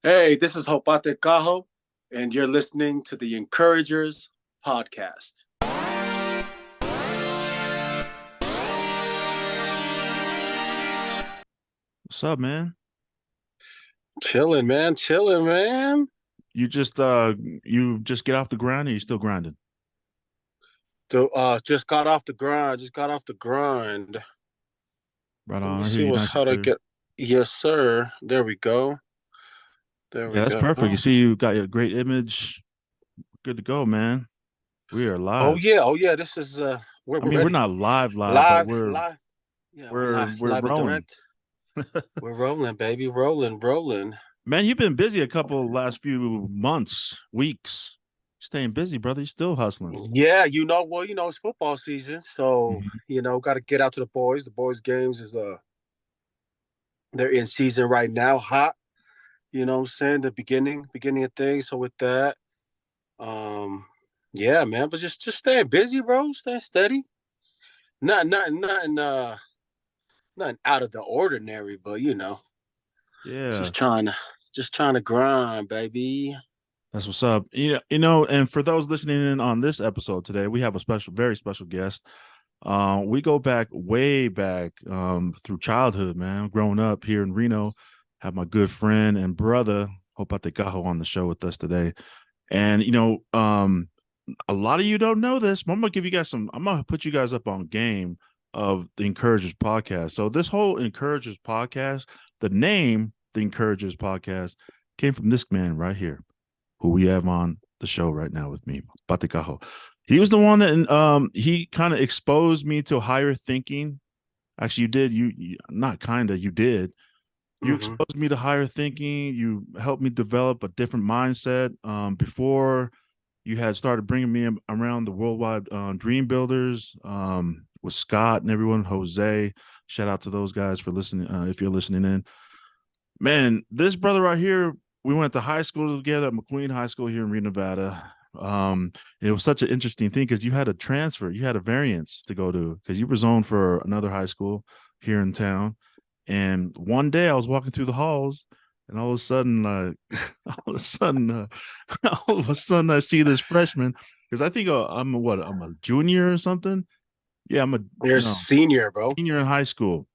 Hey, this is Hopate Kaho, and you're listening to the Encouragers podcast. What's up, man? Chilling, man. Chilling, man. You just get off the grind or you still grinding? Just got off the grind. Just got off the grind. Right Let me on. I hear see you what's nice and how to clear. get. Yes, sir. There we go. There Yeah, we that's go. perfect. You see, you got your great image. Good to go, man. We are Oh live. yeah. Oh yeah. This is I we're mean, we're ready. not live, but Live, we're live. Yeah, we're we're live, we're live and rolling. direct. We're rolling, baby. Rolling, rolling. Man, you've been busy a couple last few months, weeks. Staying busy, brother. You're still hustling. Yeah, it's football season, so Mhm. got to get out to the boys. The boys' games is they're in season right now, hot. You know what I'm saying? The beginning of things. So with that, um, yeah, man, but just staying busy, bro. Staying steady. Nothing out of the ordinary, but Yeah, just trying to just trying to grind, baby. that's what's up. And for those listening in on this episode today, we have a special, very special guest. We go back way back through childhood, man. Growing up here in Reno, have my good friend and brother Hopate Kaho on the show with us today. And a lot of you don't know this, but I'm gonna give you guys some. I'm gonna put you guys up on game of the Encouragers podcast. So this whole Encouragers podcast, the name, the Encouragers podcast, came from this man right here, who we have on the show right now with me, Hopate Kaho. He was the one that he kind of exposed me to higher thinking. Actually, you did. You not kind of. You did. You Mm-hmm. exposed me to higher thinking. You helped me develop a different mindset. Before you had started bringing me around the worldwide dream builders with Scott and everyone, Jose. Shout out to those guys for listening. If you're listening in, man, this brother right here, we went to high school together at McQueen High School here in Reno, Nevada. It was such an interesting thing because you had a transfer, you had a variance to go to because you were zoned for another high school here in town. And one day I was walking through the halls, and all of a sudden, all of a sudden, I see this freshman because I think I'm a junior or something. Yeah, I'm a You're a no senior, bro. senior in high school.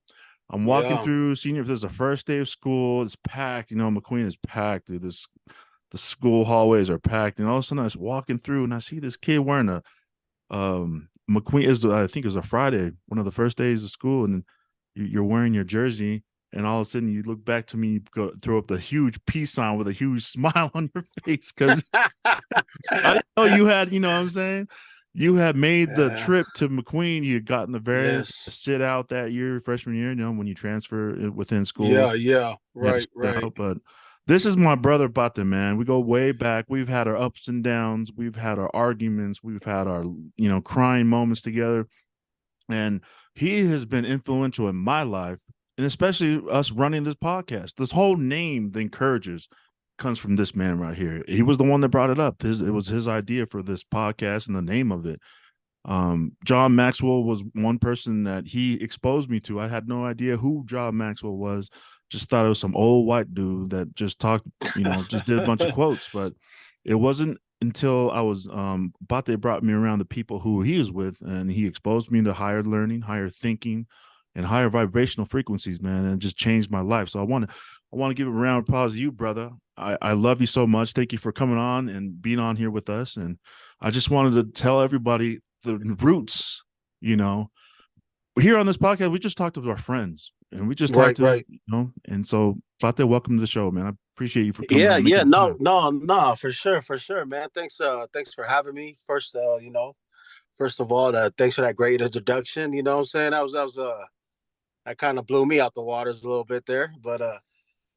I'm walking Yeah. through senior. This is the first day of school. It's packed. McQueen is packed. Dude, the school hallways are packed. And all of a sudden, I was walking through, and I see this kid wearing a McQueen is I think it was a Friday, one of the first days of school, and you're wearing your jersey, and all of a sudden you look back to me, you go throw up the huge peace sign with a huge smile on your face because I didn't know you had, you know what I'm saying? You had made the Yeah. trip to McQueen. You had gotten the variance to Yes. sit out that year, freshman year, when you transfer within schools, Yeah. Yeah. you had to Right. sit Right. out. But this is my brother Bate, man. We go way back. We've had our ups and downs. We've had our arguments. We've had our, crying moments together. And he has been influential in my life, and especially us running this podcast. This whole name, The Encouragers, comes from this man right here. He was the one that brought it up. It was his idea for this podcast and the name of it. John Maxwell was one person that he exposed me to. I had no idea who John Maxwell was. Just thought it was some old white dude that just talked, just did a bunch of quotes. But it wasn't until I was Bate brought me around the people who he was with, and he exposed me to higher learning, higher thinking, and higher vibrational frequencies, man, and it just changed my life. So I want to give a round of applause to you, brother. I love you so much. Thank you for coming on and being on here with us. And I just wanted to tell everybody the roots, you know. Here on this podcast, we just talked to our friends and we just talked Right. to, Right. and so Fate, welcome to the show, man. I appreciate you for coming Yeah, on, yeah, making the no, time. no, no, for sure, man. Thanks for having me. First of all, thanks for that great introduction. You know what I'm saying? That kind of blew me out the waters a little bit there, but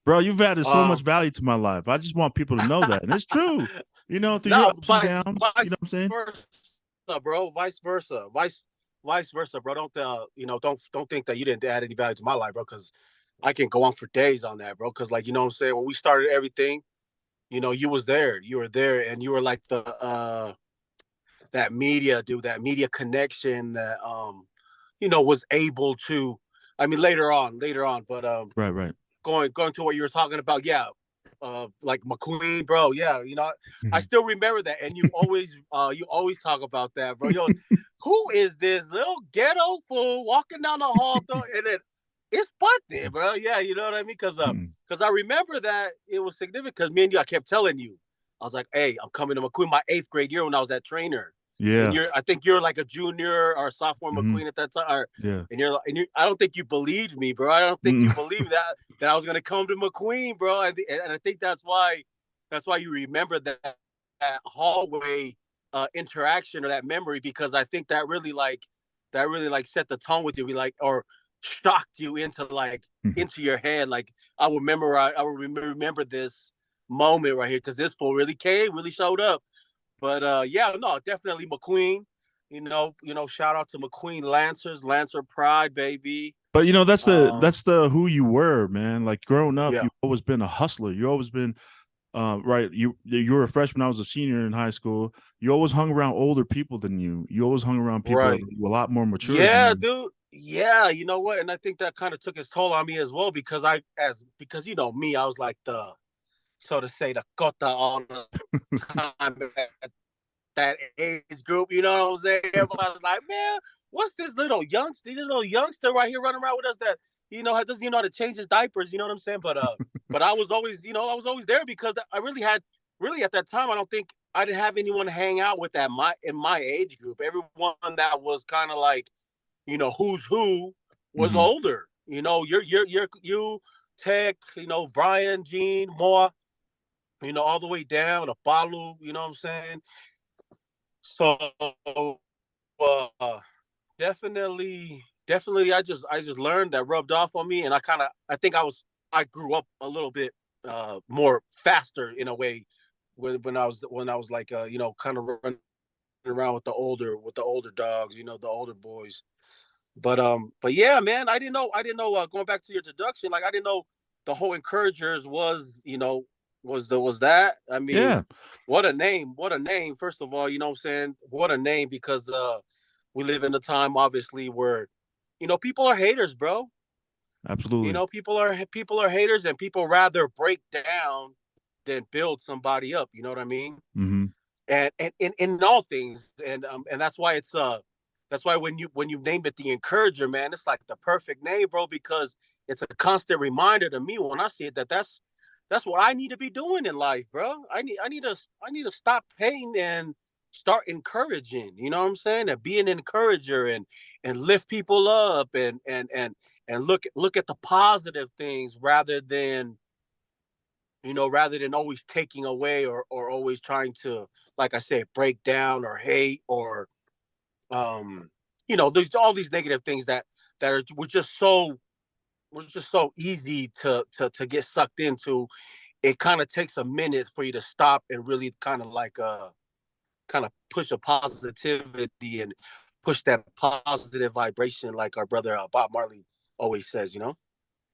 Bro, you've added so much um, value to my life. I just want people to know that. And it's true, through your no, ups and downs, you know vice what I'm saying? versa, bro. Vice versa, bro. Don't think that you didn't add any value to my life, bro. Because I can go on for days on that, bro. Because what I'm saying, when we started everything, you were there, and you were like the that media dude, that media connection that was able to. I mean, later on, but Right, right. going to what you were talking about, yeah. like McQueen, bro. Yeah, I still remember that, and you always talk about that, bro. Yo, who is this little ghetto fool walking down the hall, and it's birthday, bro. Yeah, you know what I mean? Because I remember that it was significant. Because me and you, I kept telling you, I was like, hey, I'm coming to McQueen my 8th grade year when I was that trainer. And Yeah. I think you're like a junior or sophomore Hmm. McQueen at that time. Or, Yeah. I don't think you believed me, bro. I don't think Mm. you believed that I was gonna come to McQueen, bro. And I think that's why you remember that hallway interaction or that memory, because I think that really like set the tone with you, be like, or shocked you into your head. Like I will remember this moment right here because this fool really showed up. But yeah, no, definitely McQueen. Shout out to McQueen Lancers, Lancer Pride, baby. But that's the Um, that's the who you were, man. Like growing up, yeah, you've always been a hustler. You always been right. You were a freshman. I was a senior in high school. You always hung around older people than you. You always hung around people that right. were a lot more mature than Yeah, you. dude. Yeah, you know what? And I think that kind of took its toll on me as well because me, I was like the so to say the kota all the time at that age group. You know what I'm saying? But I was like, man, what's this little youngster right here running around with us that doesn't even know how to change his diapers. You know what I'm saying? But I was always there because I really at that time I don't think I didn't have anyone to hang out with in my age group. Everyone that was kind of like who's who was Hmm. older. You, Tech, Brian, Gene, Moore, all the way down to Balu. You know what I'm saying? So definitely, I just learned that rubbed off on me, and I think I grew up a little bit more faster in a way when I was like kind of running around with the older dogs, the older boys. But yeah, man, I didn't know going back to your introduction, like I didn't know the whole encouragers was that. I Yeah, mean, what a name, first of all, you know what I'm saying? What a name, because we live in a time obviously where people are haters, bro. absolutely. People are haters, and people rather break down than build somebody up, you know what I mean? Hmm. And in all things, and that's why when you name it the encourager, man, it's like the perfect name, bro, because it's a constant reminder to me when I see it that's what I need to be doing in life, bro. I need to stop hating and start encouraging. You know what I'm saying? And be an encourager and lift people up and look at the positive things rather than always taking away or always trying to, like I said, break down or hate or there's all these negative things that are we're just so easy to get sucked into. It kind of takes a minute for you to stop and really kind of push a positivity and push that positive vibration, like our brother Bob Marley always says.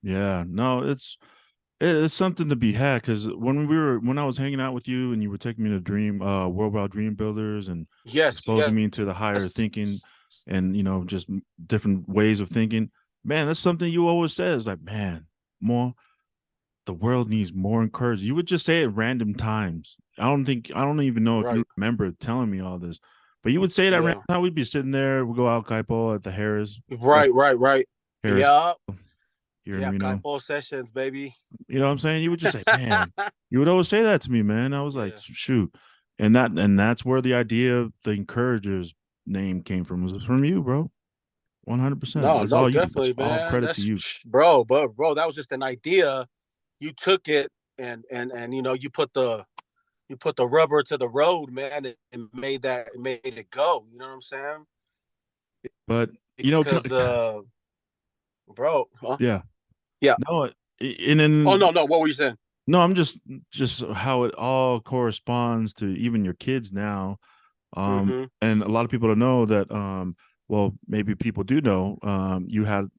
Yeah, no, it's something to be had because when I was hanging out with you and you were taking me to World Wide Dream Builders and Yes, exposing yes, me to the higher thinking and just different ways of thinking, man, that's something you always says like, man, more the world needs more encouragement. You would just say it at random times. I don't even know if you right, remember telling me all this, but you would say it at random yeah, time. We'd be sitting there, we go out Kaipo at the right, right, right, Harris yeah, here in yeah, Reno. Kaipo sessions, baby. You know what I'm saying? You would just say, man, you would always say that to me, man. I was like, Yeah. shoot. And that's where the idea of the encouragers name came from. It was from you, bro. 100%. No, That's no, all you. That's definitely, all man. credit to That's you. bro, that was just an idea. You took it and you put the rubber to the road, man, and made it go. You know what I'm saying? But, Because bro, huh? yeah. Yeah. No, and Oh, then no, no. What were you saying? no, I'm just how it all corresponds to even your kids now. Mm-hmm. And a lot of people don't know that well, maybe people do know, you have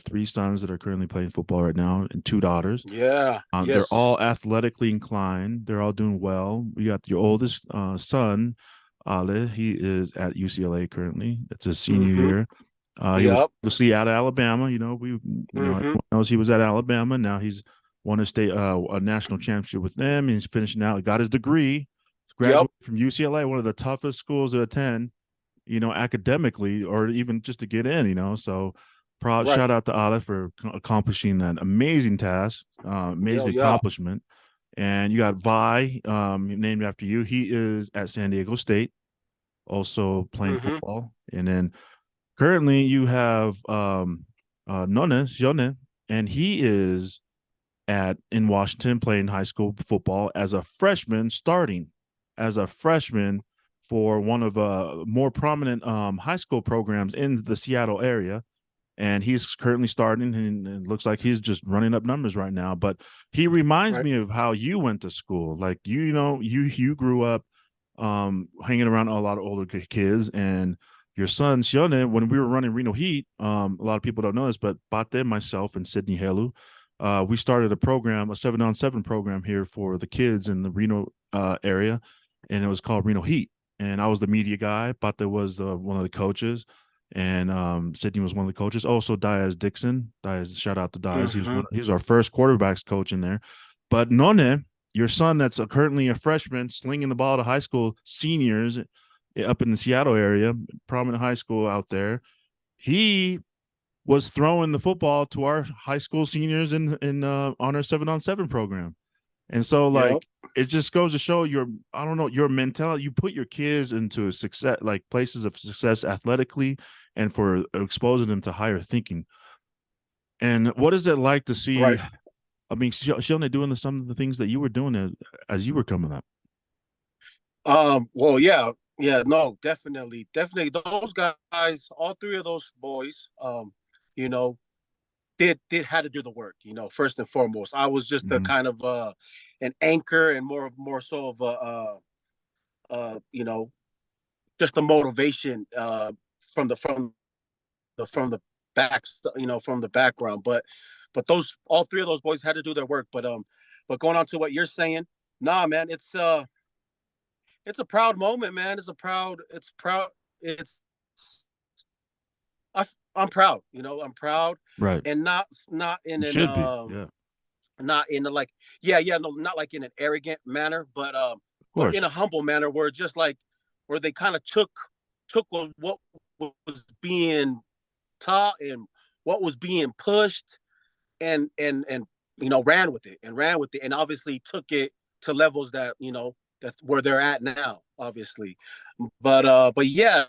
three sons that are currently playing football right now and two daughters. Yeah. They're Yes. all athletically inclined. They're all doing well. We got your oldest son, Ale. He is at UCLA currently. It's his senior Mm-hmm. year. He was Yep. obviously out of Alabama. Everyone Mm-hmm. knows he was at Alabama. Now he's won a national championship with them. He's finishing out, got his degree, Yep. graduated from UCLA, one of the toughest schools to attend, academically or even just to get in, So proud Right. shout out to Olive for accomplishing that amazing task, Yo, amazing yeah. accomplishment. And you got Vi, named after you. He is at San Diego State, also playing Mm-hmm. football. And then currently you have None, Jone, and he is at in Washington playing high school football as a freshman, starting as a freshman for one of more prominent high school programs in the Seattle area. And he's currently starting, and it looks like he's just running up numbers right now. But he reminds Right. me of how you went to school. Like you grew up hanging around a lot of older kids, and your son Sione, when we were running Reno Heat, a lot of people don't know this, but Bate, myself, and Sydney Helu, we started a program, a 7-on-7 program here for the kids in the Reno area, and it was called Reno Heat. And I was the media guy. Bate was one of the coaches, and Sydney was one of the coaches. Also, Diaz Dixon. Diaz, shout out to Diaz. Mm-hmm. He was our first quarterbacks coach in there. But None, your son, that's currently a freshman, slinging the ball to high school seniors up in the Seattle area, prominent high school out there. He was throwing the football to our high school seniors in on our 7-on-7 program. And so Yep. like it just goes to show your, I don't know, your mentality. You put your kids into a success, like places of success athletically, and for exposing them to higher thinking. And what is it like to see? Right. I mean, Shilne doing some of the things that you were doing as you were coming up. Well, yeah, yeah, no, definitely, definitely. Those guys, all three of those boys, you know, did had to do the work. First and foremost, I was just a Mm-hmm. kind of an anchor and more so of a you know, just a motivation from the back, from the background. But those all three of those boys had to do their work. But going on to what you're saying, nah, man, it's a proud moment, man. It's I, I'm proud. I'm proud, Right. and not in You an should be. Yeah. Of not in a like yeah, no, not like in an arrogant manner, but in course. a humble manner where just like where they kind of took what was being taught and what was being pushed and ran with it and obviously took it to levels that that's where they're at now, obviously. But yeah,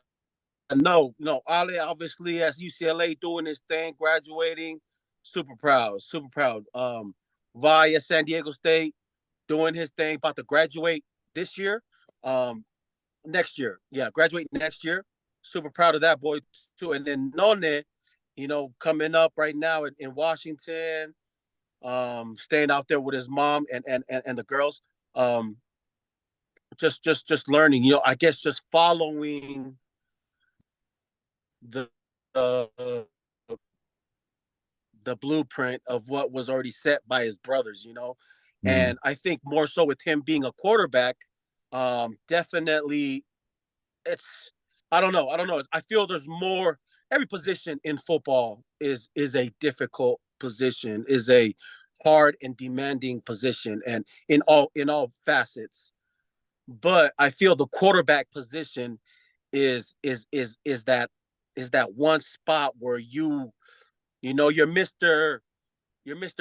no, Ali obviously as UCLA doing his thing, graduating, super proud. Via San Diego State doing his thing, about to graduate this year, um, next year, yeah, graduate next year. Super proud of that boy too. And then None, coming up right now in Washington, staying out there with his mom and the girls, um, just learning. I guess just following the the the blueprint of what was already set by his brothers. Mm. And I think more so with him being a quarterback, definitely it's I don't know. I feel there's more. Every position in football is a difficult position, is a hard and demanding position, and in all facets. But I feel the quarterback position is that one spot where you're Mr.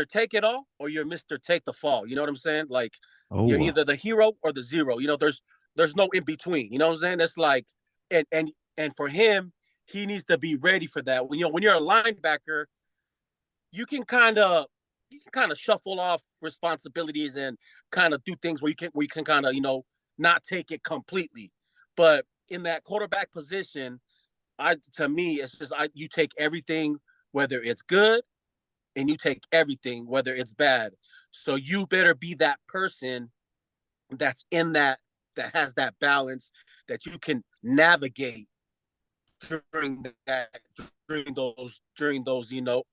Take It All or you're Mr. Take the Fall. You know what I'm saying? Like you're Oh, either the hero or the zero. There's no in between. You know what I'm saying? It's like and for him, he needs to be ready for that. When you're a linebacker, you can kind of shuffle off responsibilities and kind of do things where you can kind of not take it completely. But in that quarterback position, to me it's just you take everything, whether it's good, and you take everything, whether it's bad. So you better be that person that's in that has that balance that you can navigate during that during those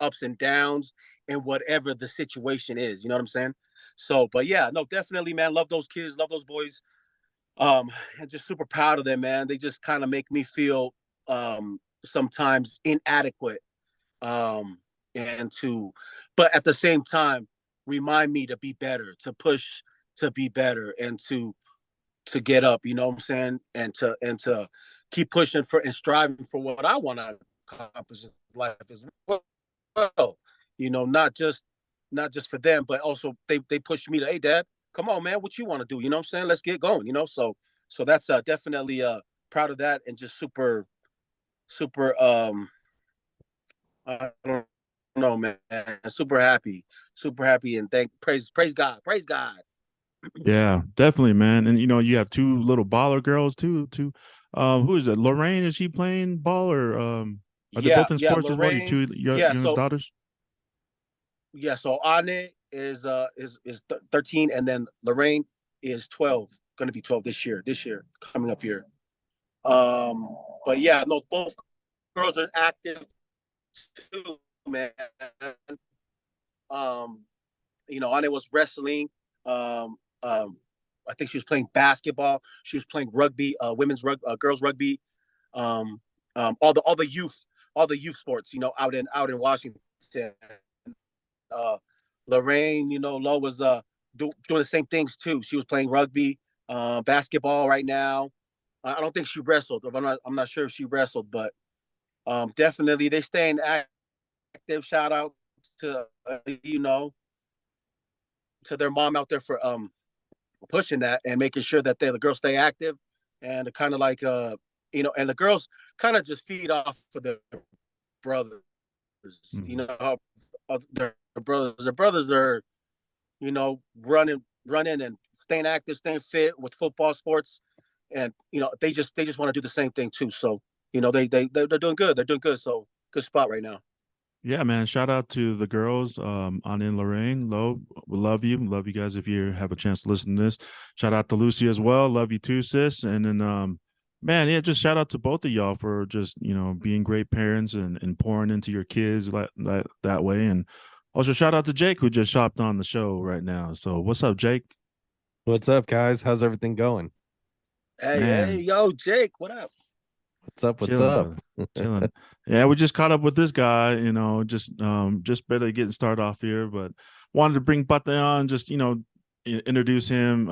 ups and downs and whatever the situation is. You know what I'm saying? So, but yeah, no, definitely, man. Love those kids, love those boys. I'm just super proud of them, man. They just kind of make me feel sometimes inadequate, and to but at the same time remind me to be better, to push to be better, and to get up, you know what I'm saying? And to keep pushing for and striving for what I want to accomplish in life as well. You know, not just for them, but also they push me to, hey dad, come on man, what you want to do? You know what I'm saying? Let's get going, you know? So that's definitely proud of that and just super I don't know, man. Super happy and thank praise God. Praise God. Yeah, definitely, man. And you have two little baller girls too. Two, who is it? Lorraine, is she playing ball or are they Yeah, both in yeah, sports as well? Your Lorraine. two Yeah, youngest so daughters. yeah, so Ane is 13 and then Lorraine is 12, going to be 12 this year coming up here. Um but yeah, no, both girls are active too, man. Um Ane was wrestling. Um I think she was playing basketball. She was playing rugby, girls rugby. Um all the youth sports, out in Washington. uh Lorraine, Lo was doing the same things too. She was playing rugby, basketball right now. I don't think she wrestled. I'm not sure if she wrestled, but definitely they staying active. Shout out to to their mom out there for pushing that and making sure that the girls stay active and kind of like and the girls kind of just feed off of their brothers. You Mhm. know, their brothers are running and staying active, staying fit with football, sports, and they just want to do the same thing too. So they're doing good. They're doing good. So good spot right now. Yeah, man. Shout out to the girls, Anna and Lorraine. Lo, we love you. Love you guys if you have a chance to listen to this. Shout out to Lucy as well. Love you too, sis. And then man, yeah, just shout out to both of y'all for just, being great parents and pouring into your kids that way. And also shout out to Jake who just hopped on the show right now. So what's up, Jake? What's up, guys? How's everything going? Hey, Man, yo, Jake, what up? What's up? What's chilling, up? brother. Chilling. Yeah, we just caught up with this guy, just better getting started off here, but wanted to bring Pate on, just introduce him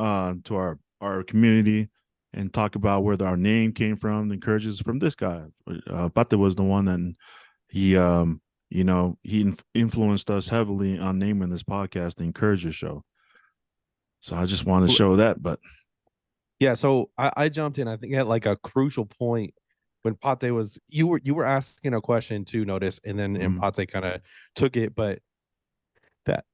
to our community and talk about where our name came from, the encourages from this guy. Pate was the one that he influenced us heavily on naming this podcast the Encourager Show. So I just wanted to show that, but Yeah, so I jumped in, I think at like a crucial point when Pate was you were asking a question too, notice, and then and mm, Pate kind of took it, but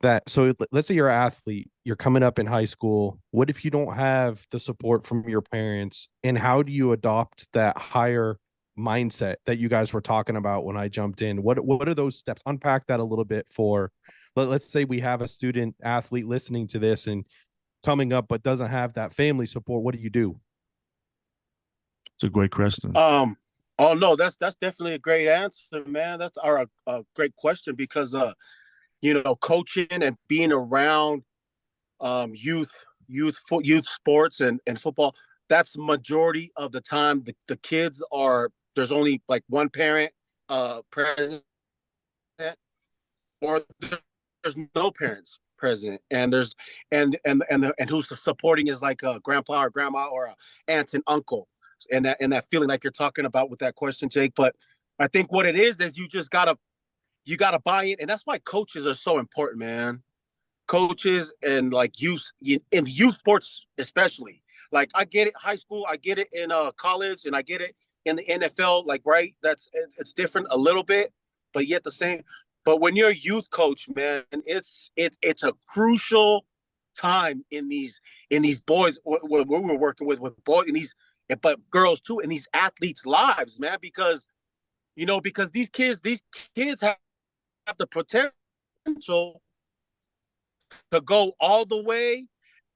that so let's say you're an athlete, you're coming up in high school. What if you don't have the support from your parents? And how do you adopt that higher mindset that you guys were talking about when I jumped in? What are those steps? Unpack that a little bit for let's say we have a student athlete listening to this and coming up but doesn't have that family support. What do you do? it's a great question. Oh no, that's definitely a great answer, man. That's a great question because coaching and being around youth sports and football, that's majority of the time the kids are there's only like one parent present, or there's no parents present, and there's and who's supporting is like a grandpa or grandma or a aunt and uncle, and that feeling like you're talking about with that question, Jake. But I think what it is you gotta buy in, and that's why coaches are so important, man. Coaches and like in youth sports especially. Like I get it, high school, I get it in college, and I get it in the NFL. Like right, it's different a little bit, but yet the same. But when you're a youth coach, man, it's a crucial time in these boys what we were working with boys and these, but girls too, in these athletes' lives, man, because these kids have the potential to go all the way,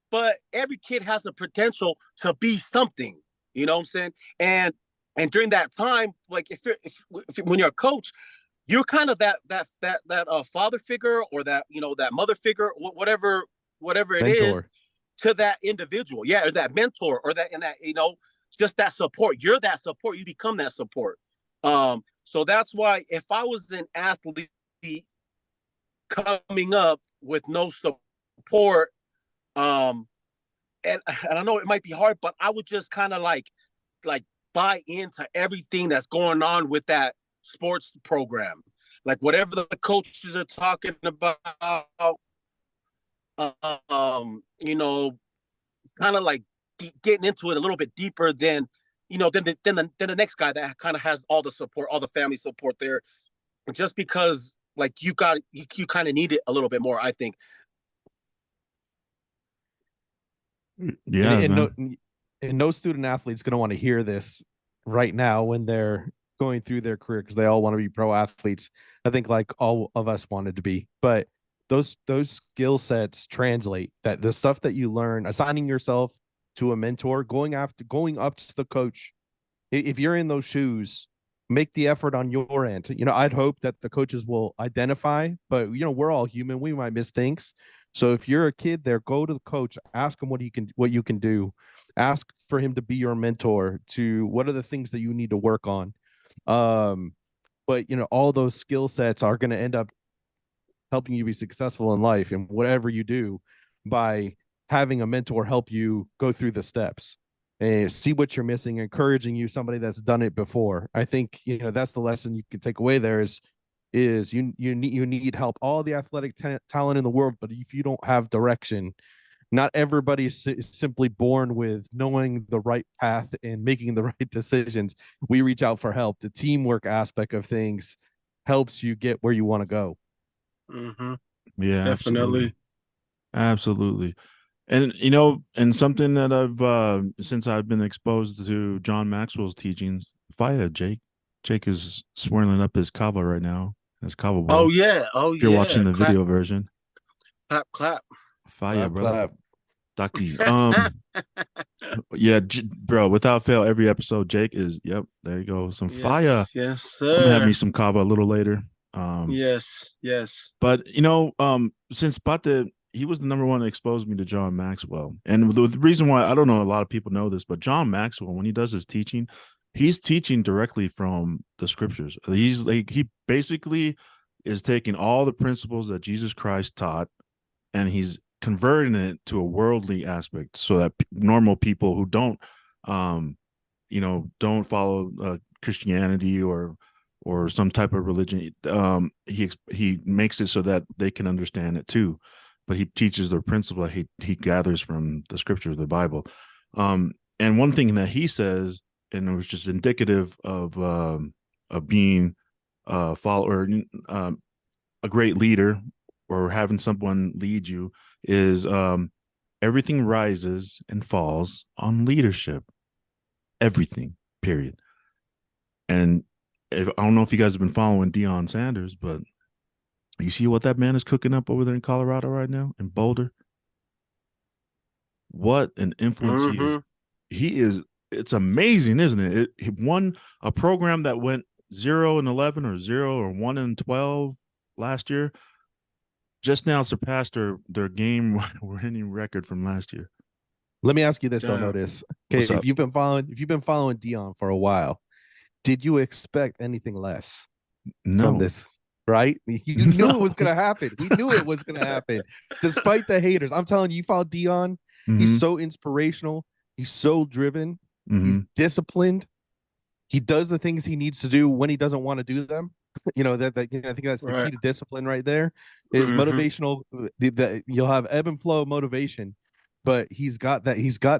but every kid has the potential to be something. You know what I'm saying? And during that time, like if when you're a coach, you're kind of that father figure, or that mother figure, whatever it is, Mentor. to that individual. Yeah, or that mentor, or that just that support. You're that support. You become that support. So that's why if I was an athlete coming up, with no support. Um, and I know it might be hard, but I would just kind of like buy into everything that's going on with that sports program. Like whatever the coaches are talking about, you know, kind of like getting into it a little bit deeper than, you know, than the next guy that kind of has all the support, all the family support there, just because like you kind of need it a little bit more, I think. and, Yeah, and no man. and no student athlete's going to want to hear this right now when they're going through their career, because they all want to be pro athletes. I think like all of us wanted to be, but those skill sets translate. That the stuff that you learn, assigning yourself to a mentor, going up to the coach, if you're in those shoes, make the effort on your end. I'd hope that the coaches will identify, but we're all human. We might miss things. So if you're a kid there, go to the coach, ask him what you can do. Ask for him to be your mentor to what are the things that you need to work on. But all those skill sets are going to end up helping you be successful in life and whatever you do by having a mentor help you go through the steps and see what you're missing, encouraging you, somebody that's done it before. I think that's the lesson you can take away there is you need help, all the athletic talent in the world, but if you don't have direction, not everybody's simply born with knowing the right path and making the right decisions. We reach out for help. The teamwork aspect of things helps you get where you want to go. Mm-hmm. Yeah, absolutely. Definitely. Absolutely. And and something that I've since I've been exposed to John Maxwell's teachings, fire Jake. Jake is swirling up his kava right now, his kava Oh bowl. yeah. Oh If you're watching yeah. the Clap, video version, clap, clap. fire, Clap, brother. clap. Ducky. Yeah, bro. Without fail, every episode, Jake is. Yep, there you go. Some fire. Yes, yes, I'm gonna have me sir. some kava a little later. Um, Yes, yes. But since Bate, he was the number one that exposed me to John Maxwell, and the reason why I don't know a lot of people know this, but John Maxwell, when he does his teaching, he's teaching directly from the scriptures. He's like he basically is taking all the principles that Jesus Christ taught, and he's converting it to a worldly aspect, so that normal people who um, don't follow Christianity or some type of religion. He makes it so that they can understand it too, but he teaches the principle he gathers from the scriptures, the Bible. And one thing that he says, and it was just indicative of being a follower, a great leader, or having someone lead you, is everything rises and falls on leadership. Everything, period. And I don't know if you guys have been following Deion Sanders, but you see what that man is cooking up over there in Colorado right now, in Boulder? What an influence he is. Mm-hmm. He is, it's amazing, isn't it? He won a program that went 0-11 or 0-1-12 last year, just now surpassed their game winning record from last year. Let me ask you this though, Yeah. Notice. What's Okay, up? if you've been following Dion for a while, did you expect anything less from No. this? Right? You knew it No. was gonna happen. We knew it was gonna happen. Despite the haters. I'm telling you, you follow Dion, he's Mm-hmm. so inspirational, he's so driven, he's Mm-hmm. disciplined. He does the things he needs to do when he doesn't want to do them. I think that's the key Right. to discipline right there. Is Mm-hmm. motivational. You'll have ebb and flow motivation, but he's got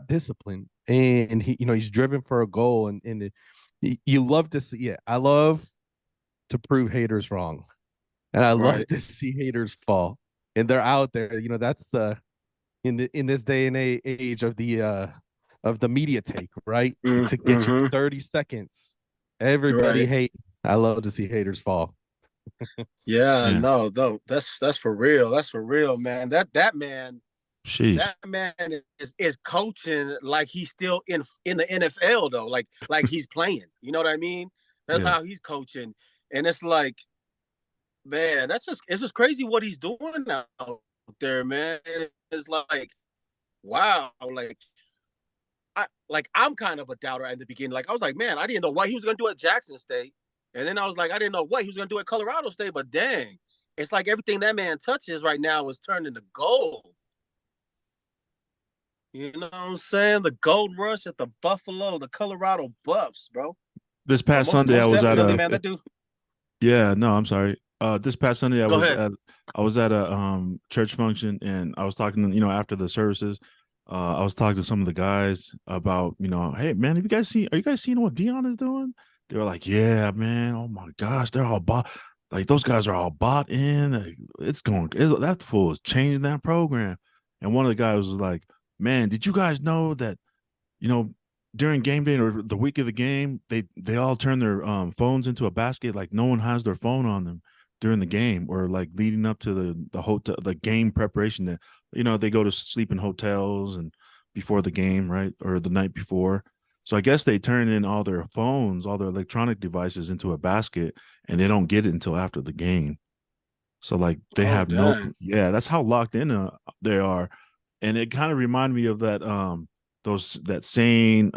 discipline, and he's driven for a goal, and you love to see it. I love to prove haters wrong, and I love Right. to see haters fall, and they're out there. That's the in this day and age of the media take, right? To get you Mm-hmm. 30 seconds. Everybody Right. hate. I love to see haters fall. Yeah. Yeah. No. No. That's for real. That's for real, man. Sheesh. That man is coaching like he's still in the NFL though. Like he's playing. You know what I mean? That's Yeah. how he's coaching, and it's like, man, it's just crazy what he's doing out there, man. It's like, wow, I'm kind of a doubter in the beginning. Like I was like, man, I didn't know what he was gonna do at Jackson State, and then I was like, I didn't know what he was gonna do at Colorado State, but dang, it's like everything that man touches right now is turned into gold. You know what I'm saying? The gold rush at the Buffalo, the Colorado Buffs, bro. This So past Sunday, I most was at definitely, a man. That dude. yeah, no, I'm sorry. This past Sunday, Go ahead. I was at a church function, and I was talking, after the services, I was talking to some of the guys about, hey man, are you guys seeing what Dion is doing? They were like, yeah, man, oh my gosh, they're all bought, like those guys are all bought in. Like, that fool is changing that program. And one of the guys was like, man, did you guys know that, you know, during game day or the week of the game, they all turn their phones into a basket. Like no one has their phone on them during the game or like leading up to the hotel, the game preparation. That they go to sleep in hotels and before the game, right, or the night before. So I guess they turn in all their phones, all their electronic devices into a basket, and they don't get it until after the game. So like they Oh have no, dang. yeah, that's how locked in they are, and it kind of reminded me of that saying,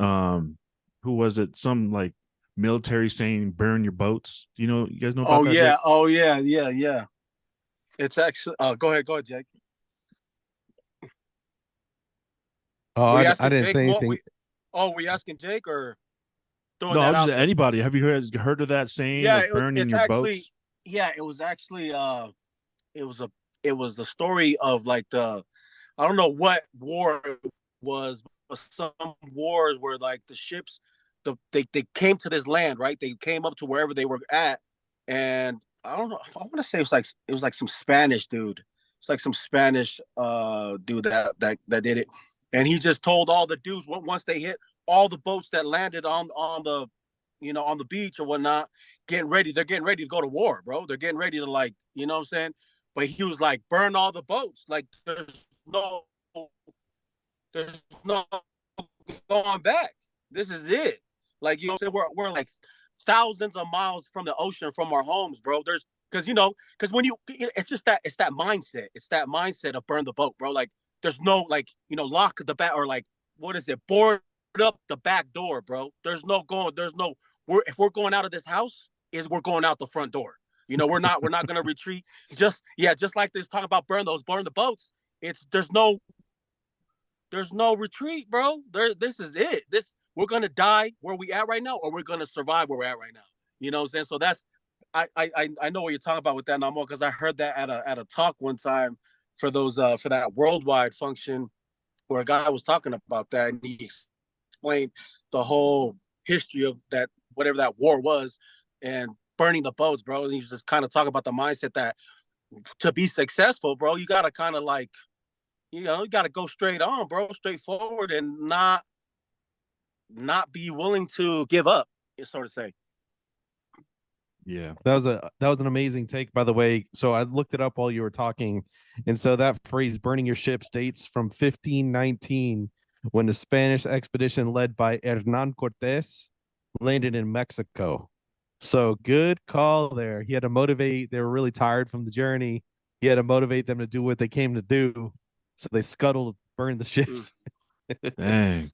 who was it? Some like military saying, "Burn your boats." You guys know about Oh that, Jake? yeah. Oh yeah. Yeah. Yeah. It's actually. Go ahead. Go ahead, Jake. Oh, Were you I asking didn't Jake say more? anything. Were you asking Jake or throwing No, I that was just out there? anybody. Have you heard of that saying Yeah. of burning It's your actually. boats? Yeah. It was actually. It was a. It was the story of like the. I don't know what war it was, but some wars where like the ships, they came to this land, right? They came up to wherever they were at, and I don't know. I want to say it was like some Spanish dude. It's like some Spanish dude that did it, and he just told all the dudes once they hit all the boats that landed on the on the beach or whatnot, they're getting ready to go to war, bro. They're getting ready to like, you know what I'm saying? But he was like, burn all the boats. Like no there's no going back. This is it. Like, you know what I'm saying? We're like thousands of miles from the ocean from our homes, bro. There's because when it's just that it's that mindset. It's that mindset of burn the boat, bro. Like there's no like, lock the back or like what is it? Board up the back door, bro. There's no if we're going out of this house, we're going out the front door. We're not gonna retreat. Just like this talk about burn the boats. It's there's no retreat, bro. This is it. We're gonna die where we at right now, or we're gonna survive where we're at right now. You know what I'm saying? So that's I know what you're talking about with that, Namo, because I heard that at a talk one time for that worldwide function where a guy was talking about that, and he explained the whole history of that whatever that war was and burning the boats, bro. And he's just kind of talking about the mindset that to be successful, bro, you gotta kind of like you got to go straight on, bro, straight forward, and not be willing to give up. Sort of say. Yeah. That was an amazing take, by the way. So I looked it up while you were talking, and so that phrase "burning your ships" dates from 1519, when the Spanish expedition led by Hernan Cortes landed in Mexico. So good call there. He had to motivate. They were really tired from the journey. He had to motivate them to do what they came to do. So they scuttled, burned the Mm. ships. Dang,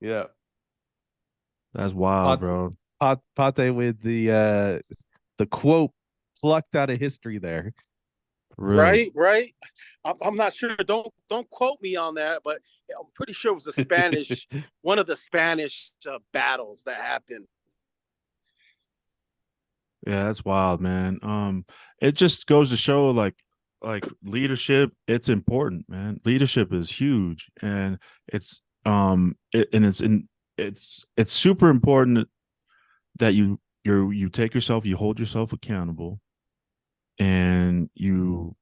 Yeah. that's wild, Pat, bro. Pate with the quote plucked out of history there. For real. Right, right. I'm not sure. Don't quote me on that, but I'm pretty sure it was one of the Spanish battles that happened. Yeah, that's wild, man. It just goes to show like leadership, it's important, man. Leadership is huge, and it's super important that you take yourself, you hold yourself accountable, and you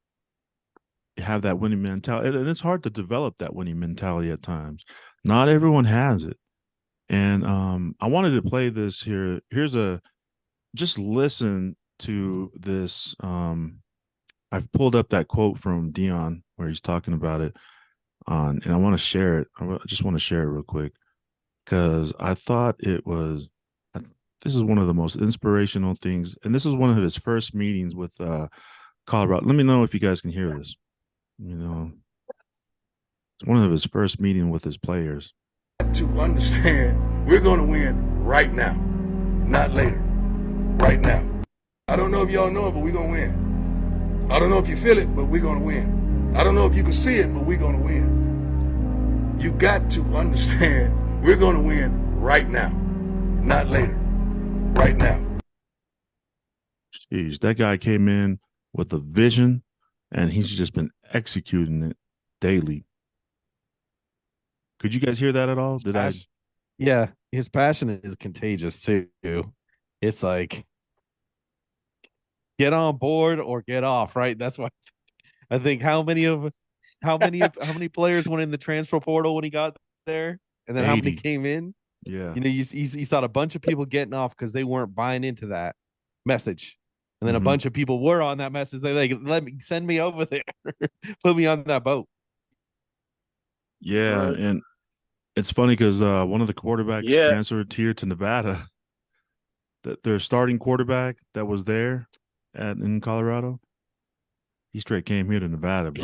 have that winning mentality. And it's hard to develop that winning mentality at times. Not everyone has it. And I wanted to play this here. Just listen to this. I've pulled up that quote from Dion where he's talking about it and I want to share it. I just want to share it real quick because I thought this is one of the most inspirational things, and this is one of his first meetings with Colorado. Let me know if you guys can hear this. It's one of his first meeting with his players. To understand, we're going to win right now, not later. Right now. I don't know if y'all know it, but we're going to win. I don't know if you feel it, but we're going to win. I don't know if you can see it, but we're going to win. You got to understand, we're going to win right now, not later. Right now. Jeez, that guy came in with a vision, and he's just been executing it daily. Could you guys hear that at all? Did I? Yeah, his passion is contagious too. It's like get on board or get off, right? That's why I think how many players went in the transfer portal when he got there, and then how many 80. came in? Yeah. You know, you saw a bunch of people getting off because they weren't buying into that message. And then a Mhm. bunch of people were on that message. They like, send me over there, put me on that boat. Yeah, Right. and it's funny because one of the quarterbacks Yeah. transferred here to Nevada. That their starting quarterback that was there in Colorado, he straight came here to Nevada, bro.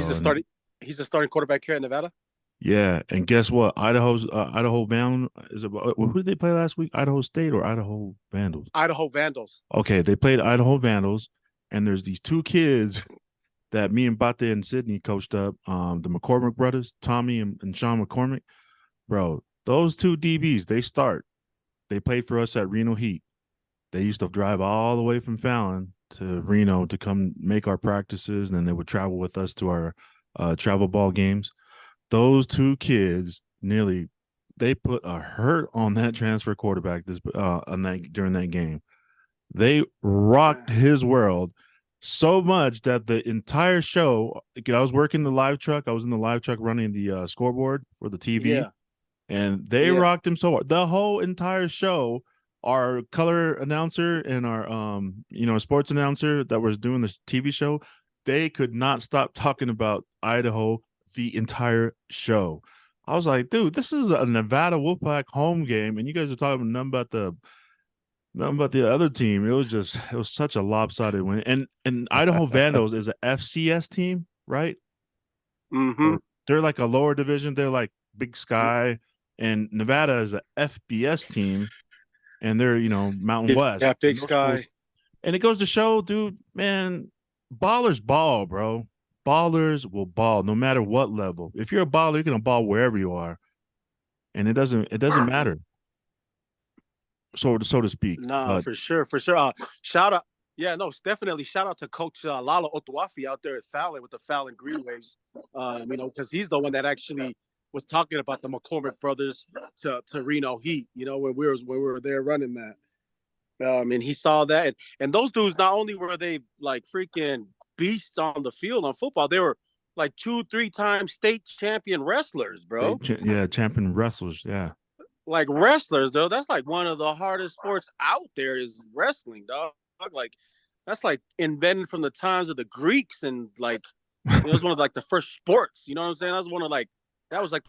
He's a starting quarterback here in Nevada. Yeah, and guess what? Idaho Vandals is about. Who did they play last week? Idaho State or Idaho Vandals? Idaho Vandals. Okay, they played Idaho Vandals, and there's these two kids that me and Bate and Sydney coached up. The McCormick brothers, Tommy and Sean McCormick, bro. Those two DBs, they played for us at Reno Heat. They used to drive all the way from Fallon to Reno to come make our practices, and then they would travel with us to our travel ball games. Those two kids they put a hurt on that transfer quarterback during that game. They rocked his world so much that the entire show. I was working the live truck. I was in the live truck running the scoreboard for the TV, Yeah. and they Yeah. rocked him so hard. The whole entire show, our color announcer and our sports announcer that was doing the TV show, they could not stop talking about Idaho the entire show. I was like, dude, this is a Nevada Wolfpack home game, and you guys are talking nothing about the other team. It was such a lopsided win. And Idaho Vandals is a FCS team, right? Mm-hmm. They're like a lower division. They're like Big Sky, and Nevada is a FBS team, and they're Mountain West. Yeah, Big Sky. And it goes to show, dude, man, ballers ball, bro. Ballers will ball no matter what level. If you're a baller, you're gonna ball wherever you are, and it doesn't matter, so to speak. Nah, for sure. Shout out. Yeah, no, definitely. Shout out to Coach Lalo Otuafi out there at Fallon with the Fallon Green Waves. Because he's the one that actually was talking about the McCormick brothers to Reno Heat. When we were there running that. And he saw that, and those dudes, not only were they like freaking beasts on the field on football, they were like 2-3 time state champion wrestlers, bro. Champion wrestlers, yeah. Like wrestlers, though. That's like one of the hardest sports out there is wrestling, dog. Like that's like invented from the times of the Greeks, and like it was one of like the first sports. You know what I'm saying? That was like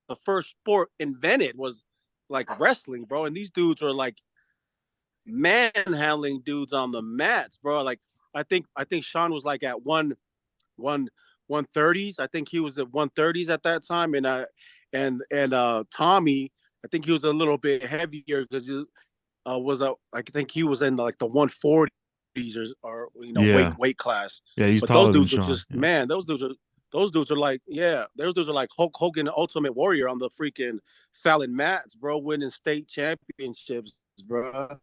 the first sport invented was like wrestling, bro. And these dudes were like manhandling dudes on the mats, bro. Like I think Sean was like at 130s. I think he was at 130s at that time, and Tommy, I think he was a little bit heavier because he I think he was in like the 140s or weight class. Yeah, he's but taller those dudes than are Sean. just man. Those dudes are like those dudes are like Hulk Hogan, Ultimate Warrior on the freaking Fallon mats, bro, winning state championships, bro.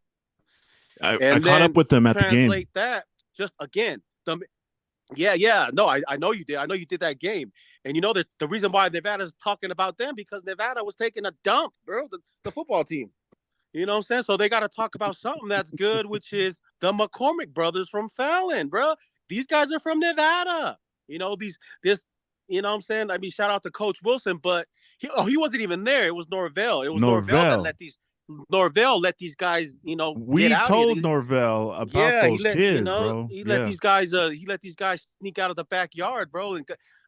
I caught up with them at the game. Translate that just again. No, I know you did. I know you did that game, and the reason why Nevada's talking about them because Nevada was taking a dump, bro. The football team, you know what I'm saying? So they got to talk about something that's good, which is the McCormick brothers from Fallon, bro. These guys are from Nevada. You know what I'm saying? I mean, shout out to Coach Wilson, but he wasn't even there. It was Norvell. It was Norvell that let these guys, we get out told here. Norvell about those kids, bro. He let these guys sneak out of the backyard, bro, and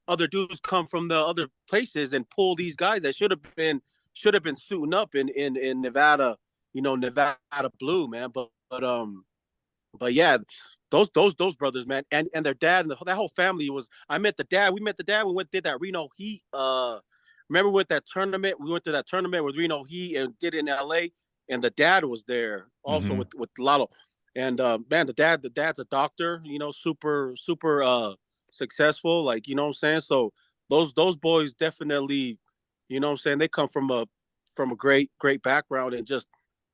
other dudes come from the other places and pull these guys that should have been suiting up in Nevada, Nevada blue, man. But yeah, those brothers, man, and their dad and that whole family was. I met the dad. We met the dad. We did that Reno Heat. Remember with that tournament? We went to that tournament with Reno Heat and did it in LA, and the dad was there also with Lalo. And man, the dad's a doctor, you know, super successful, like, you know what I'm saying? So those boys definitely, you know what I'm saying, they come from a great background, and just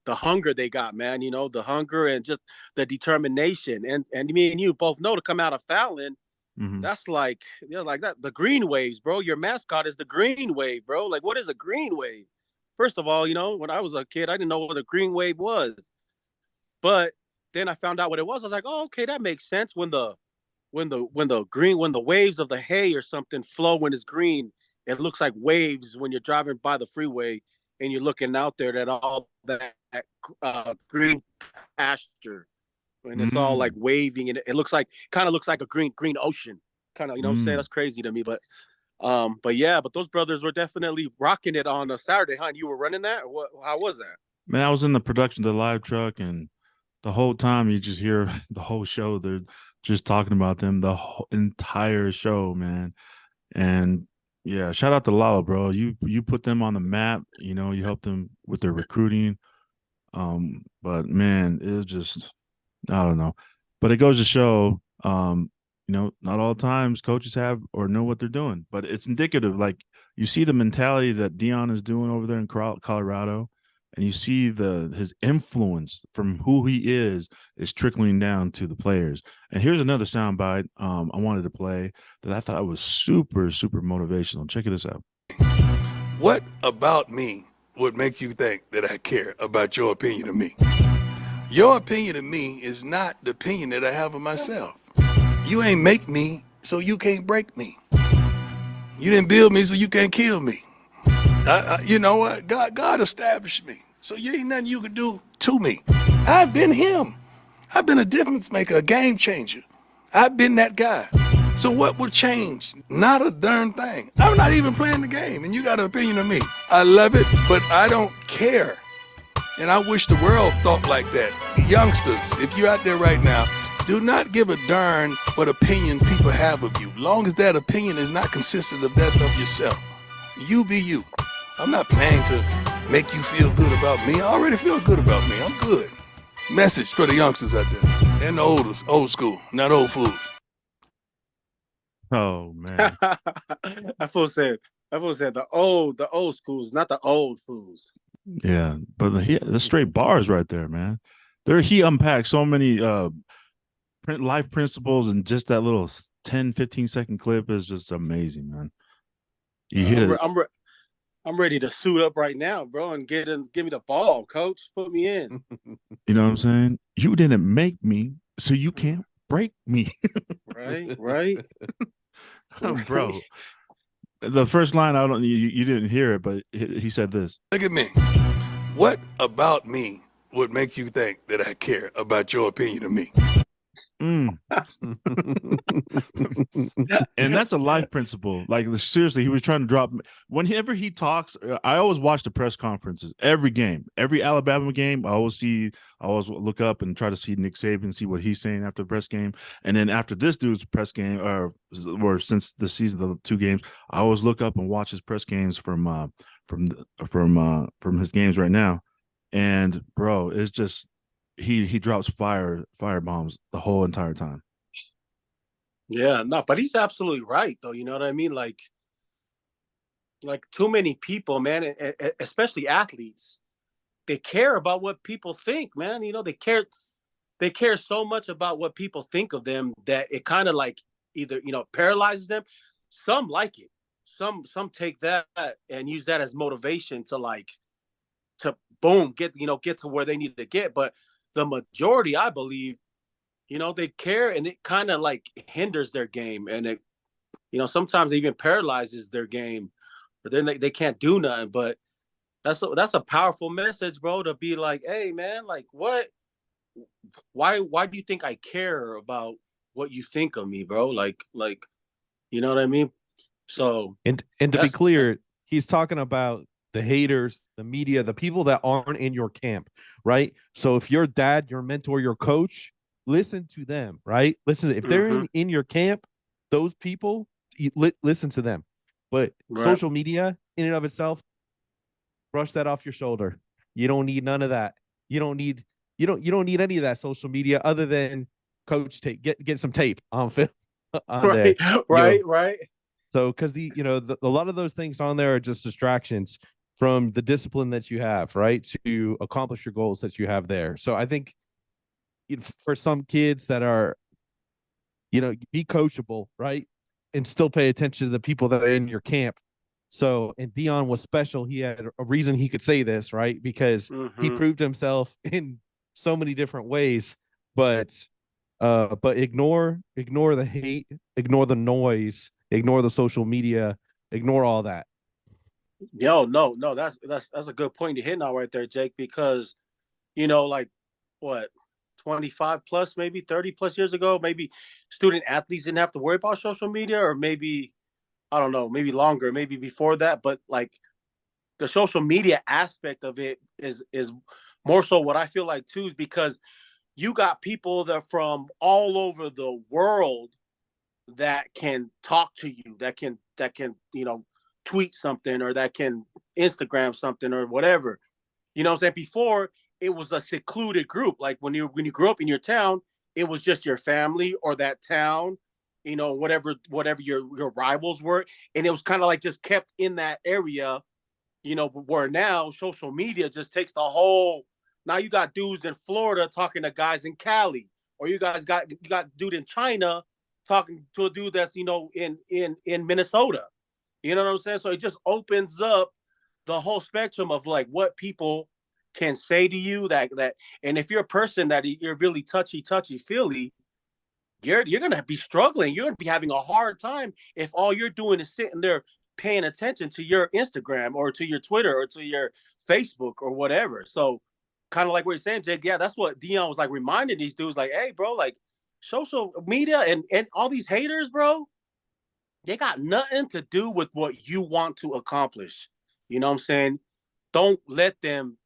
the hunger they got, man, you know, the hunger and just the determination. And me and you both know, to come out of Fallon, Mhm. that's like, you know, like that, the green waves, bro. Your mascot is the green wave, bro. Like, what is a green wave? First of all, you know, when I was a kid, I didn't know what a green wave was. But then I found out what it was. I was like, oh, okay, that makes sense. When the waves of the hay or something flow when it's green, it looks like waves when you're driving by the freeway and you're looking out there, that all that green pasture, and it's all like Mm. waving, and it looks like, kind of looks like a green ocean. Kind of, you know what I'm saying? Mm. That's crazy to me. But yeah, but those brothers were definitely rocking it on a Saturday, huh? And you were running that? Or what, how was that? Man, I was in the production of the live truck, and the whole time you just hear the whole show. They're just talking about them the whole entire show, man. And yeah, shout out to Lalo, bro. You put them on the map. You know, you helped them with their recruiting. But man, it was just, I don't know. But it goes to show, you know, not all times coaches have or know what they're doing, but it's indicative. Like, you see the mentality that Dion is doing over there in Colorado, and you see his influence from who he is trickling down to the players. And here's another soundbite I wanted to play that I thought was super motivational. Check this out. What about me would make you think that I care about your opinion of me? Your opinion of me is not the opinion that I have of myself. You ain't make me, so you can't break me. You didn't build me, so you can't kill me. You know what? God established me, so you ain't nothing you could do to me. I've been him. I've been a difference maker, a game changer. I've been that guy. So what would change? Not a darn thing. I'm not even playing the game, and you got an opinion of me. I love it, but I don't care. And I wish the world thought like that. Youngsters, if you're out there right now, do not give a darn what opinion people have of you, long as that opinion is not consistent of that of yourself. You be you. I'm not playing to make you feel good about me. I already feel good about me. I'm good. Message for the youngsters out there and the old school, not old fools. Oh man. I fool said, the old schools, not the old fools. Yeah, but the straight bars right there, man. He unpacks so many life principles, and just that little 10-15 second clip is just amazing, man. You hit it. I'm ready to suit up right now, bro, and give me the ball, coach. Put me in. You know what I'm saying? You didn't make me, so you can't break me. Right. Bro. The first line, I don't you didn't hear it, but he said this. Look at me. What about me would make you think that I care about your opinion of me? Mm. And that's a life principle. Like, seriously, he was trying to drop. Whenever he talks, I always watch the press conferences. Every game, every Alabama game, I always look up and try to see Nick Saban, see what he's saying after the press game. And then after this dude's press game, or since the season, the 2 games, I always look up and watch his press games from his games right now. And bro, it's just he drops fire bombs the whole entire time. Yeah, no, but he's absolutely right, though. You know what I mean? Like too many people, man, especially athletes, they care about what people think, man. You know, they care so much about what people think of them that it kind of like either, you know, paralyzes them. Some like it. Some take that and use that as motivation to boom, get to where they need to get. But the majority, I believe, you know, they care, and it kind of like hinders their game, and it, you know, sometimes it even paralyzes their game, but then they can't do nothing. But that's a powerful message, bro, to be like, hey, man, like, what? Why do you think I care about what you think of me, bro? Like, you know what I mean? So, and to be clear, he's talking about the haters, the media, the people that aren't in your camp, right? So if your dad, your mentor, your coach, listen to them, right? Listen, if they're in your camp, those people, listen to them. But social media in and of itself, brush that off your shoulder. You don't need none of that. You don't need you don't need any of that social media other than coach tape. Get some tape on film on there. Right, right, right. So because a lot of those things on there are just distractions from the discipline that you have, right, to accomplish your goals that you have there. So I think for some kids that are, be coachable, right, and still pay attention to the people that are in your camp. So, and Dion was special. He had a reason he could say this, right? Because he Mm-hmm. proved himself in so many different ways. But ignore the hate, ignore the noise, ignore the social media, ignore all that. Yo, no, no, that's a good point to hit now right there, Jake, because like what, 25 plus, maybe 30 plus years ago, maybe student athletes didn't have to worry about social media, or maybe I don't know, maybe longer, maybe before that, but like the social media aspect of it is more so what I feel like too, because you got people that from all over the world that can talk to you, that can tweet something, or that can Instagram something or whatever. You know what I'm saying? Before, it was a secluded group. Like when you grew up in your town, it was just your family or that town, whatever your rivals were, and it was kind of like just kept in that area. Where now social media just takes the whole. Now you got dudes in Florida talking to guys in Cali, or you got dude in China talking to a dude that's in Minnesota. You know what I'm saying? So it just opens up the whole spectrum of like what people can say to you, and if you're a person that you're really touchy feely, you're gonna be struggling. You're gonna be having a hard time if all you're doing is sitting there paying attention to your Instagram or to your Twitter or to your Facebook or whatever. So kind of like what you're saying, Jake, yeah, that's what Dion was like reminding these dudes, like, hey, bro, like social media and all these haters, bro, they got nothing to do with what you want to accomplish. You know what I'm saying? Don't let them,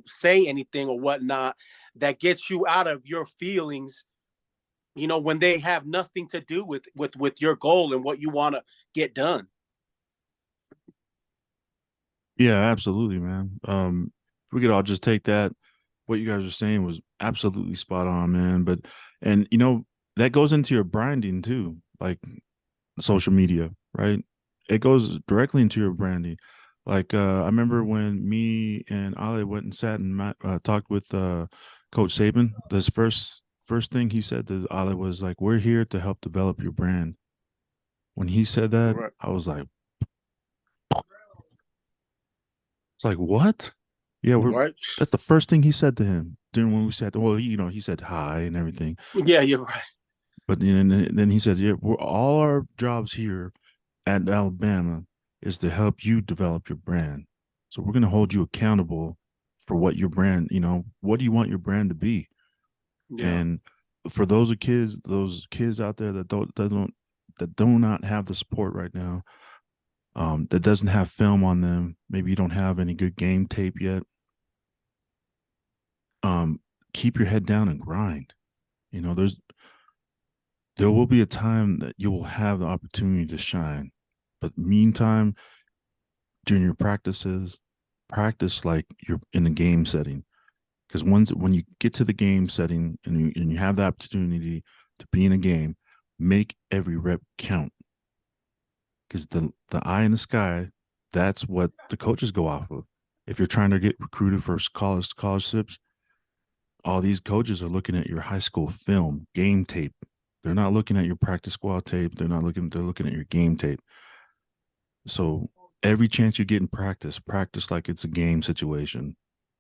say anything or whatnot that gets you out of your feelings, when they have nothing to do with your goal and what you want to get done. Yeah, absolutely, man. If we could all just take that, what you guys are saying was absolutely spot on, man. But and that goes into your branding too, like social media, right? It goes directly into your branding. Like I remember when me and Ale went and sat and talked with Coach Saban. This first thing he said to Ale was like, "We're here to help develop your brand." When he said that, Right. I was like, "It's like what?" Yeah, we're. Right. That's the first thing he said to him during when we sat. Well, he said hi and everything, Yeah, you're right. but then he said, "Yeah, we're all our jobs here at Alabama is to help you develop your brand. So we're going to hold you accountable for what your brand, what do you want your brand to be?" Yeah. And for those kids out there that do not have the support right now, that doesn't have film on them, maybe you don't have any good game tape yet. Keep your head down and grind. There will be a time that you will have the opportunity to shine, but meantime, during your practices, practice like you're in a game setting. Because when you get to the game setting and you have the opportunity to be in a game, make every rep count. Because the eye in the sky, that's what the coaches go off of. If you're trying to get recruited for scholarships, all these coaches are looking at your high school film, game tape. They're not looking at your practice squad tape. They're looking at your game tape. So every chance you get in practice like it's a game situation.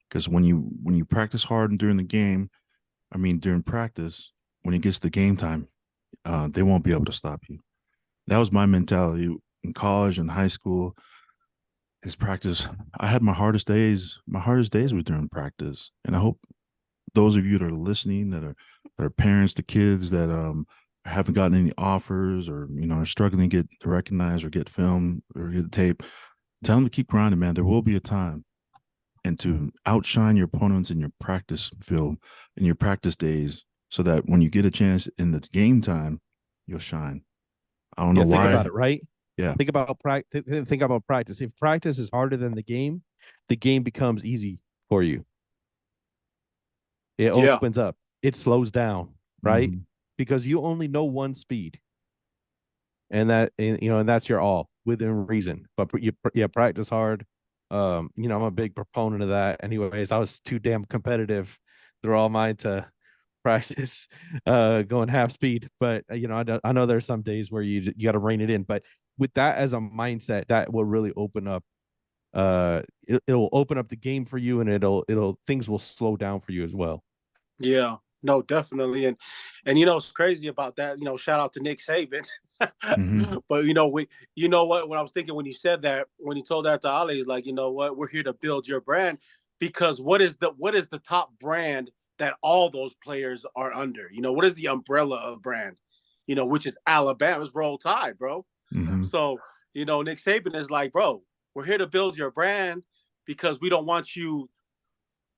Because when you practice hard and during the game, during practice, when it gets to game time, they won't be able to stop you. That was my mentality in college and high school. Is practice. I had my hardest days. My hardest days were during practice, and I hope those of you that are listening, that are parents to kids that haven't gotten any offers, or are struggling to get recognized or get film or get tape, tell them to keep grinding, man. There will be a time, and to outshine your opponents in your practice field, in your practice days, so that when you get a chance in the game time, you'll shine. I don't know Think why. about it, right? Yeah. Think about practice. Think about practice. If practice is harder than the game becomes easy for you. It Yeah. opens up. It slows down, right? Mhm. Because you only know one speed, and that's your all within reason. But you practice hard. I'm a big proponent of that. Anyways, I was too damn competitive through all mine to practice going half speed. But I know there's some days where you got to rein it in. But with that as a mindset, that will really open up. It'll open up the game for you, and it'll things will slow down for you as well. Yeah, no, definitely, and it's crazy about that. Shout out to Nick Saban. Mhm. But what I was thinking when you said that, when you told that to Ali, is like, you know what, we're here to build your brand, because what is the top brand that all those players are under? What is the umbrella of brand? Which is Alabama's Roll Tide, bro. Mhm. So Nick Saban is like, bro, we're here to build your brand because we don't want you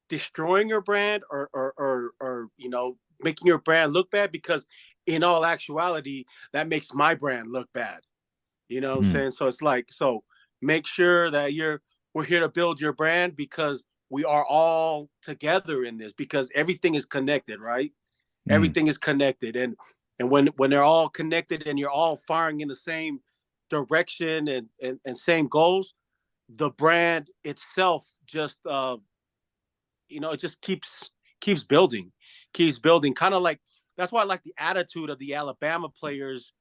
destroying your brand or making your brand look bad, because in all actuality that makes my brand look bad. You know what I'm Mhm. saying? So it's like, so make sure that we're here to build your brand, because we are all together in this, because everything is connected, right? Mhm. Everything is connected, and when they're all connected and you're all firing in the same direction and same goals, the brand itself just it just keeps building, kind of like, that's why I like the attitude of the Alabama players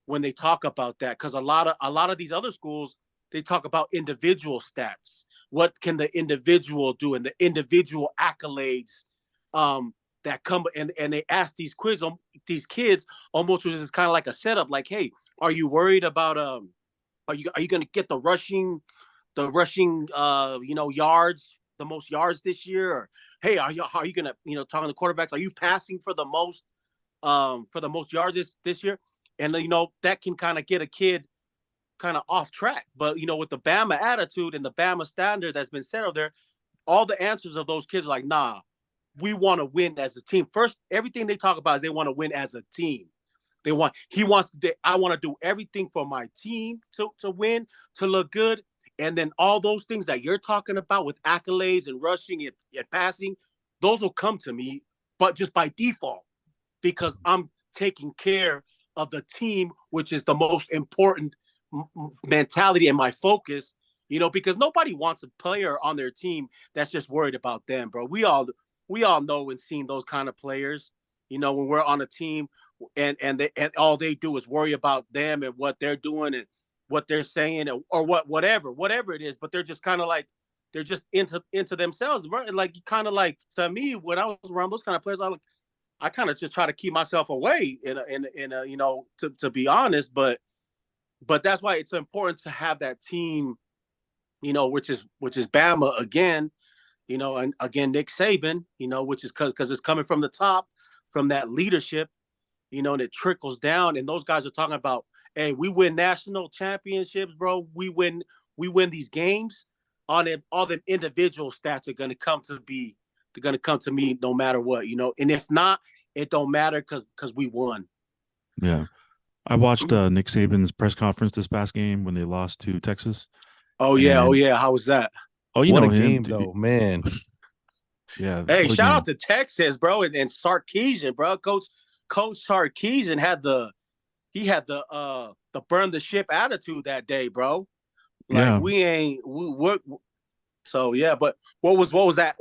when they talk about that, because a lot of these other schools, they talk about individual stats. What can the individual do, and the individual accolades that come, and they ask these kids almost, which is kind of like a setup, like, hey, are you worried about are you going to get the rushing yards, the most yards this year? Or, hey, are you gonna, talking to quarterbacks, are you passing for the most yards this year? And that can kind of get a kid kind of off track. But with the Bama attitude and the Bama standard that's been set over there, all the answers of those kids are like, nah, we want to win as a team. First, everything they talk about is they want to win as a team. I want to do everything for my team to win, to look good. And then all those things that you're talking about with accolades and rushing and passing, those will come to me, but just by default, because I'm taking care of the team, which is the most important mentality and my focus. Because nobody wants a player on their team that's just worried about them, bro. We all know and seen those kind of players. When we're on a team, and all they do is worry about them and what they're doing and what they're saying, or whatever it is. But they're just kind of like, they're just into themselves, right? Like, kind of like, to me, when I was around those kind of players, I kind of just try to keep myself away to be honest. But that's why it's important to have that team, which is Bama again, and again Nick Saban, which is because it's coming from the top, from that leadership, and it trickles down. And those guys are talking about, hey, we win national championships, bro. We win these games. All them individual stats are going to come to be. They're going to come to me no matter what, And if not, it don't matter, because we won. Yeah. I watched Nick Saban's press conference this past game when they lost to Texas. Oh yeah, oh And yeah. How was that? you What know a him. game, though, man. Yeah, Hey, what a shout out game. to Texas, bro, and Sarkisian, bro. Coach Sarkisian had the burn the ship attitude that day, bro. Like, Yeah, we ain't we so yeah. But what was that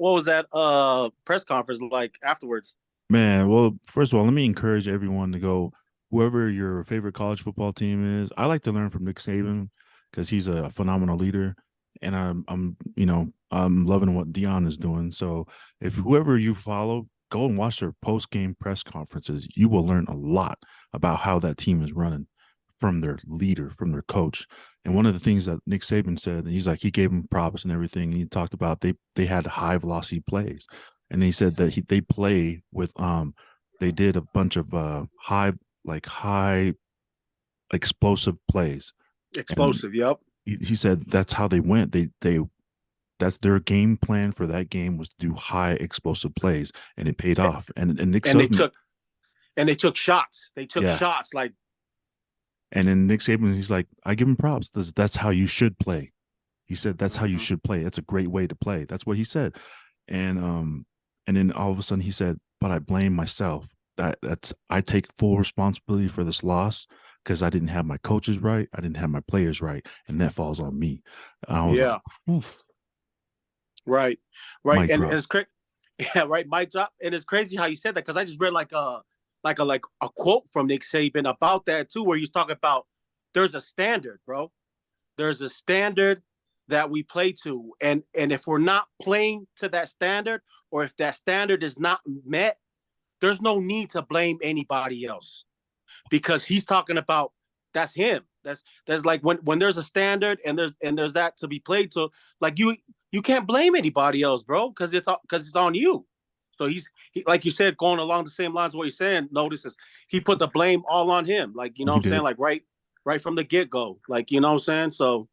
press conference like afterwards? man. Well, first of all, let me encourage everyone to go, whoever your favorite college football team is. I like to learn from Nick Saban because he's a phenomenal leader, and I'm loving what Dion is doing. So if whoever you follow, go and watch their post game press conferences. You will learn a lot about how that team is running from their leader, from their coach. And one of the things that Nick Saban said, and he's like, he gave them props and everything. And he talked about they had high velocity plays, and he said that they play with they did a bunch of high explosive plays. And Explosive, yep. he said that's how they went. They that's their game plan for that game was to do high explosive plays, and it paid off. And Nick And they Saban, took and they took shots. They took yeah. shots like, And then Nick Saban, he's like, I give him props. That's how you should play. He said that's how you mhm. should play. It's a great way to play. That's what he said. And And then all of a sudden he said, but I blame myself. I take full responsibility for this loss because I didn't have my coaches right. I didn't have my players right. And that falls on me. And I was Yeah. like, oof, Right. mic And drop. it's crazy. Yeah, right. Mic drop. And it's crazy how you said that because I just read like a quote from Nick Saban about that too, where he's talking about there's a standard, bro. There's a standard that we play to, and if we're not playing to that standard, or if that standard is not met, there's no need to blame anybody else because he's talking about that's him. That's like when there's a standard and there's that to be played to, like you can't blame anybody else, bro, because it's on you. So he like you said, going along the same lines of what you're saying. Notices he put the blame all on him, like you know He what I'm saying, did. like right from the get go, like you know what I'm saying. So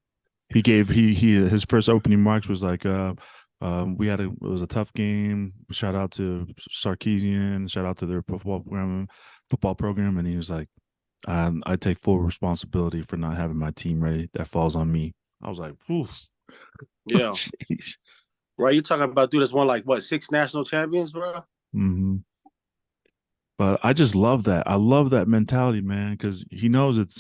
He gave he his first opening remarks was like, it was a tough game. Shout out to Sarkeesian. Shout out to their football program, and he was like, I take full responsibility for not having my team ready. That falls on me. I was like, oof. yeah, Jeez. right. You're talking about dude that's won like what 6 national champions, bro. Mm-hmm. But I just love that. I love that mentality, man, because he knows it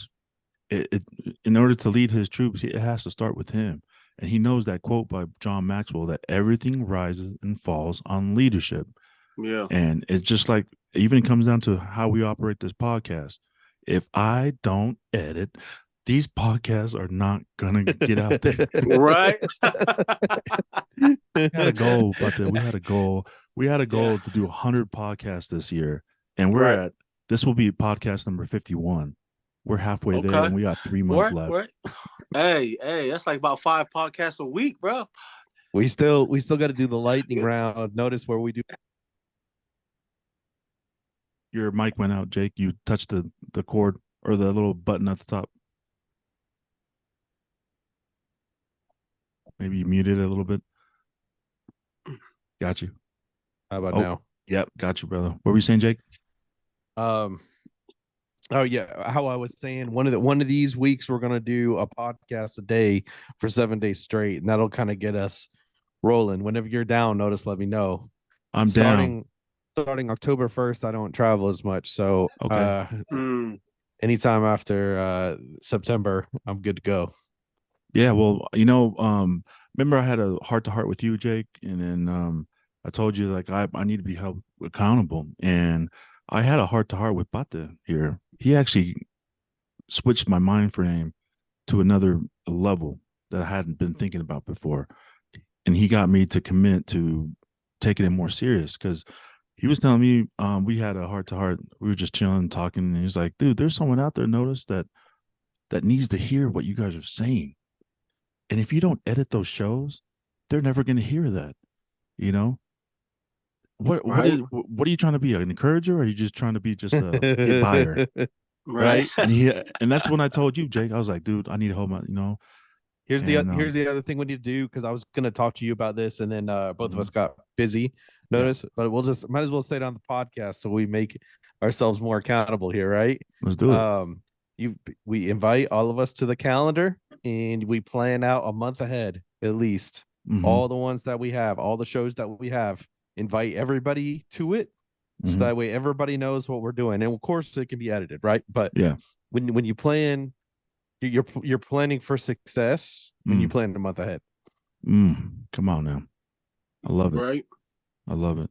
in order to lead his troops, it has to start with him. And he knows that quote by John Maxwell that everything rises and falls on leadership. Yeah. And it's just like even it comes down to how we operate this podcast. If I don't edit, these podcasts are not gonna get out there. Right. We had a goal, but we had a goal. We had a goal Yeah. to do 100 podcasts this year, and Right. this will be podcast number 51. We're halfway there, Okay. and we got 3 months left. Right. Hey, that's like about 5 podcasts a week, bro. We still got to do the lightning round. Notice where we do. Your mic went out, Jake. You touched the cord or the little button at the top. Maybe you muted it a little bit. Got you. How about Oh, now? Yep, got you, brother. What were you saying, Jake? Oh yeah, how I was saying, one of these weeks we're gonna do a podcast a day for 7 days straight, and that'll kind of get us rolling. Whenever you're down, notice, let me know. I'm down. Starting October 1st, I don't travel as much, so Okay. anytime after September, I'm good to go. Yeah, well, remember I had a heart to heart with you, Jake, and then I told you like I need to be held accountable, and I had a heart to heart with Bate here. He actually switched my mind frame to another level that I hadn't been thinking about before, and he got me to commit to taking it more serious because he was telling me we had a heart to heart. We were just chilling, talking, and he's like, "Dude, there's someone out there notice that needs to hear what you guys are saying." And if you don't edit those shows, they're never going to hear that. You know, what are you trying to be, an encourager, or are you just trying to be just a get buyer? Right. And that's when I told you, Jake, I was like, dude, I need to hold my, Here's And, the other thing we need to do, because I was going to talk to you about this, and then both of Mhm. us got busy. Notice, but we'll just might as well say it on the podcast so we make ourselves more accountable here, right? let's do it. We invite all of us to the calendar, and we plan out a month ahead at least. Mhm. All the ones that we have, all the shows that we have, invite everybody to it, so Mhm. that way everybody knows what we're doing. And of course, it can be edited, right? But Yeah. when you plan, you're planning for success when you plan a month ahead. Come on now. I love it. Right. I love it.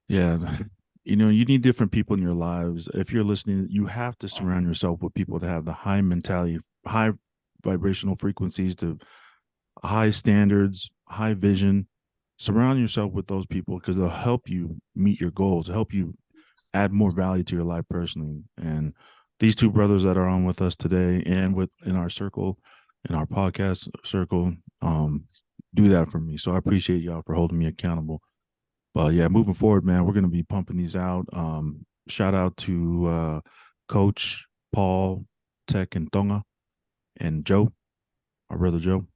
Yeah. You need different people in your lives. If you're listening, you have to surround yourself with people that have the high mentality, high vibrational frequencies, to high standards, high vision. Surround yourself with those people because they'll help you meet your goals, help you add more value to your life personally. And these two brothers that are on with us today and in our circle, in our podcast circle, do that for me. So I appreciate y'all for holding me accountable. But yeah, moving forward, man, we're going to be pumping these out. Shout out to Coach Paul, Tech, and Tonga, and Joe, our brother Joe.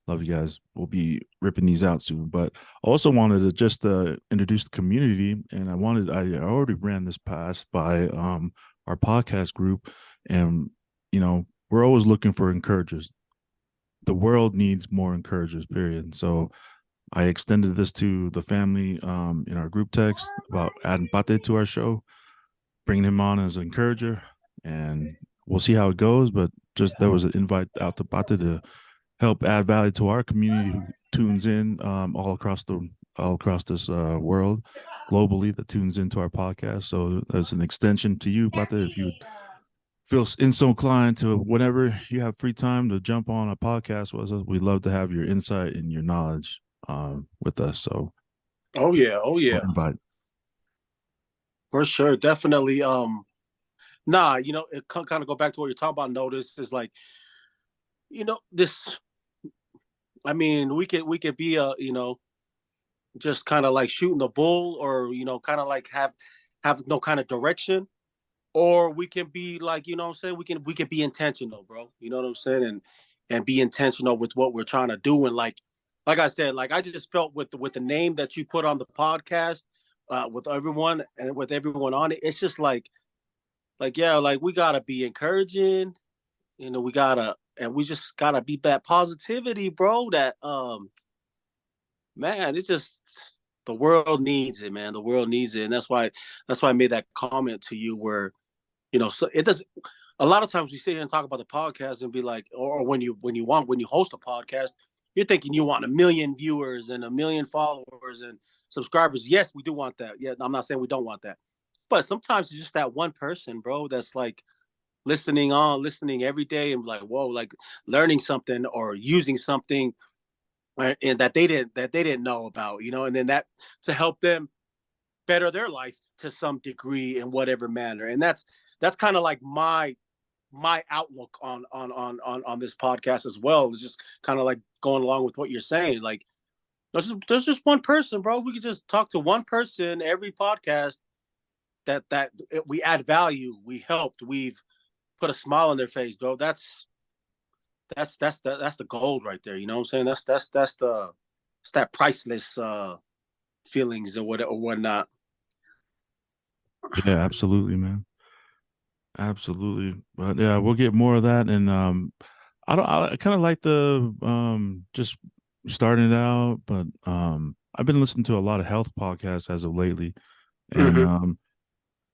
Love you guys. We'll be ripping these out soon. But I also wanted to just introduce the community, and I already ran this past by our podcast group, and we're always looking for encouragers. The world needs more encouragers, period. So I extended this to the family in our group text about adding Pate to our show, bringing him on as an encourager, and we'll see how it goes. But just there was an invite out to Pate to help add value to our community who tunes in all across this world globally that tunes into our podcast. So as an extension to you, Pate, if you would feel so inclined to whenever you have free time to jump on a podcast with us, we'd love to have your insight and your knowledge with us. So Oh yeah, oh we'll yeah, invite. for sure, definitely. Nah, it kind of go back to what you're talking about. Notice is like, this. I mean, we could be just kind of like shooting the bull, or kind of like have no kind of direction, or we can be like, what I'm saying, we can be intentional, bro. You know what I'm saying, and be intentional with what we're trying to do, and like I said, like I just felt with the name that you put on the podcast, with everyone and with everyone on it, it's just like yeah, like we gotta be encouraging, we gotta, and we just gotta be that positivity, bro. That man, it's just the world needs it, man. The world needs it, and that's why I made that comment to you where so it does. A lot of times we sit here and talk about the podcast and be like, or when you host a podcast, you're thinking you want 1 million viewers and 1 million followers and subscribers. Yes, we do want that. Yeah, I'm not saying we don't want that, but sometimes it's just that one person, bro, that's like listening every day and like, whoa, like learning something or using something, and that they didn't know about, and then that to help them better their life to some degree in whatever manner. And that's kind of like my outlook on this podcast as well. It's just kind of like going along with what you're saying. Like there's just one person, bro. We could just talk to one person every podcast that we add value, we helped, we've put a smile on their face, bro. That's the gold right there. You know what I'm saying? It's that priceless feelings or whatnot. Yeah, absolutely, man. Absolutely. But yeah, we'll get more of that. And I kind of like the just starting it out, but I've been listening to a lot of health podcasts as of lately. And Mhm.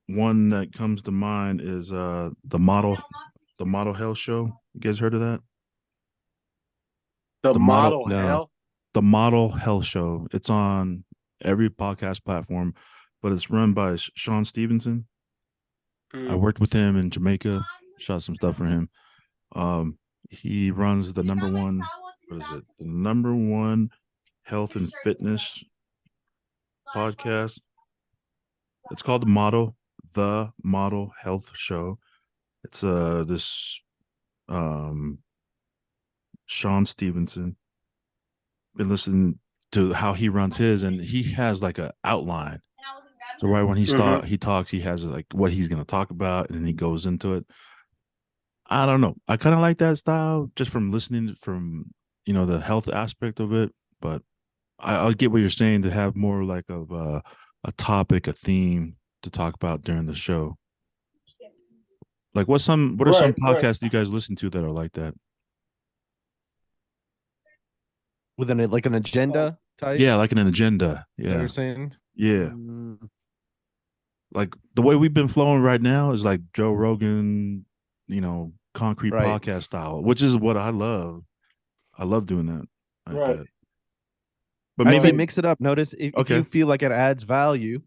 one that comes to mind is the Model Health Show. You guys heard of that? The The model model No. hell. the Model Health Show. It's on every podcast platform, but it's run by Sean Stevenson. I Mm. worked with him in Jamaica, shot some stuff for him. He runs the number one, what is it? The number one health and fitness podcast. It's called the Model Health Show. It's this um Sean Stevenson. Been listening to how he runs his, and he has like a outline. So right when Mhm. he talks, he has like what he's gonna talk about, and then he goes into it. I don't know. I kind of like that style just from listening from the health aspect of it, but I'll get what you're saying to have more like of a topic, a theme to talk about during the show. Like what are some Right, right. podcasts you guys listen to that are like that? With an agenda type. Yeah, like an agenda. That you're Yeah, saying? yeah. Mm, Like the way we've been flowing right now is like Joe Rogan, concrete right. podcast style, which is what I love. I love doing that like Right. that. But I'd say maybe mix it up. Notice if okay. you feel like it adds value.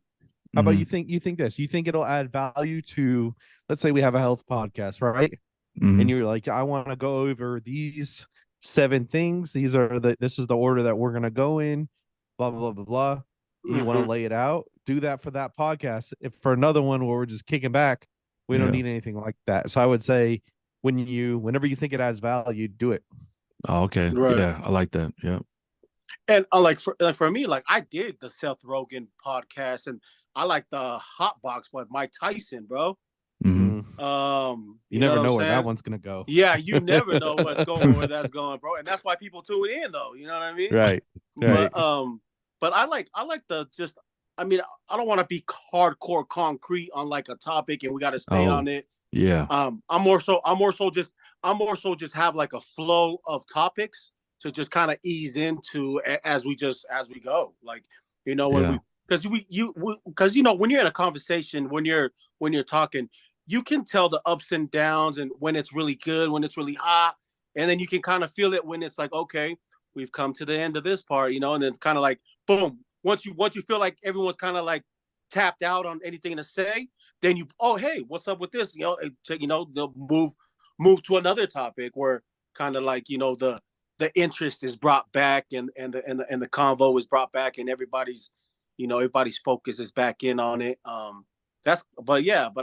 How about Hmm. you think this? You think it'll add value to, let's say we have a health podcast, right? And Hmm. you're like, I want to go over these 7 things. This is the order that we're gonna go in, blah blah blah blah blah. And you want to Mhm. lay it out, do that for that podcast. If for another one where we're just kicking back, we don't Yeah. need anything like that. So I would say whenever you think it adds value, do it. Oh, okay. Right. Yeah, I like that. Yeah. And like for me, like I did the Seth Rogen podcast, and I like the Hot Box with Mike Tyson, bro. Hmm. Mm, you You know never what I'm know where that saying? one's gonna go. Yeah, you never know where that's going, bro. And that's why people tune in, though. You know what I mean? Right. Right. But I like the just. I mean, I don't want to be hardcore concrete on like a topic, and we got to stay Oh, on it. yeah. I'm more so just have like a flow of topics, to just kind of ease into as we go. Like, when Yeah. we because when you're in a conversation, when you're talking, you can tell the ups and downs and when it's really good, when it's really hot, and then you can kind of feel it when it's like, okay, we've come to the end of this part, and then kind of like boom, once you feel like everyone's kind of like tapped out on anything to say, then oh, hey, what's up with this? They'll move to another topic where kind of like the interest is brought back and the convo is brought back and everybody's focus is back in on it. But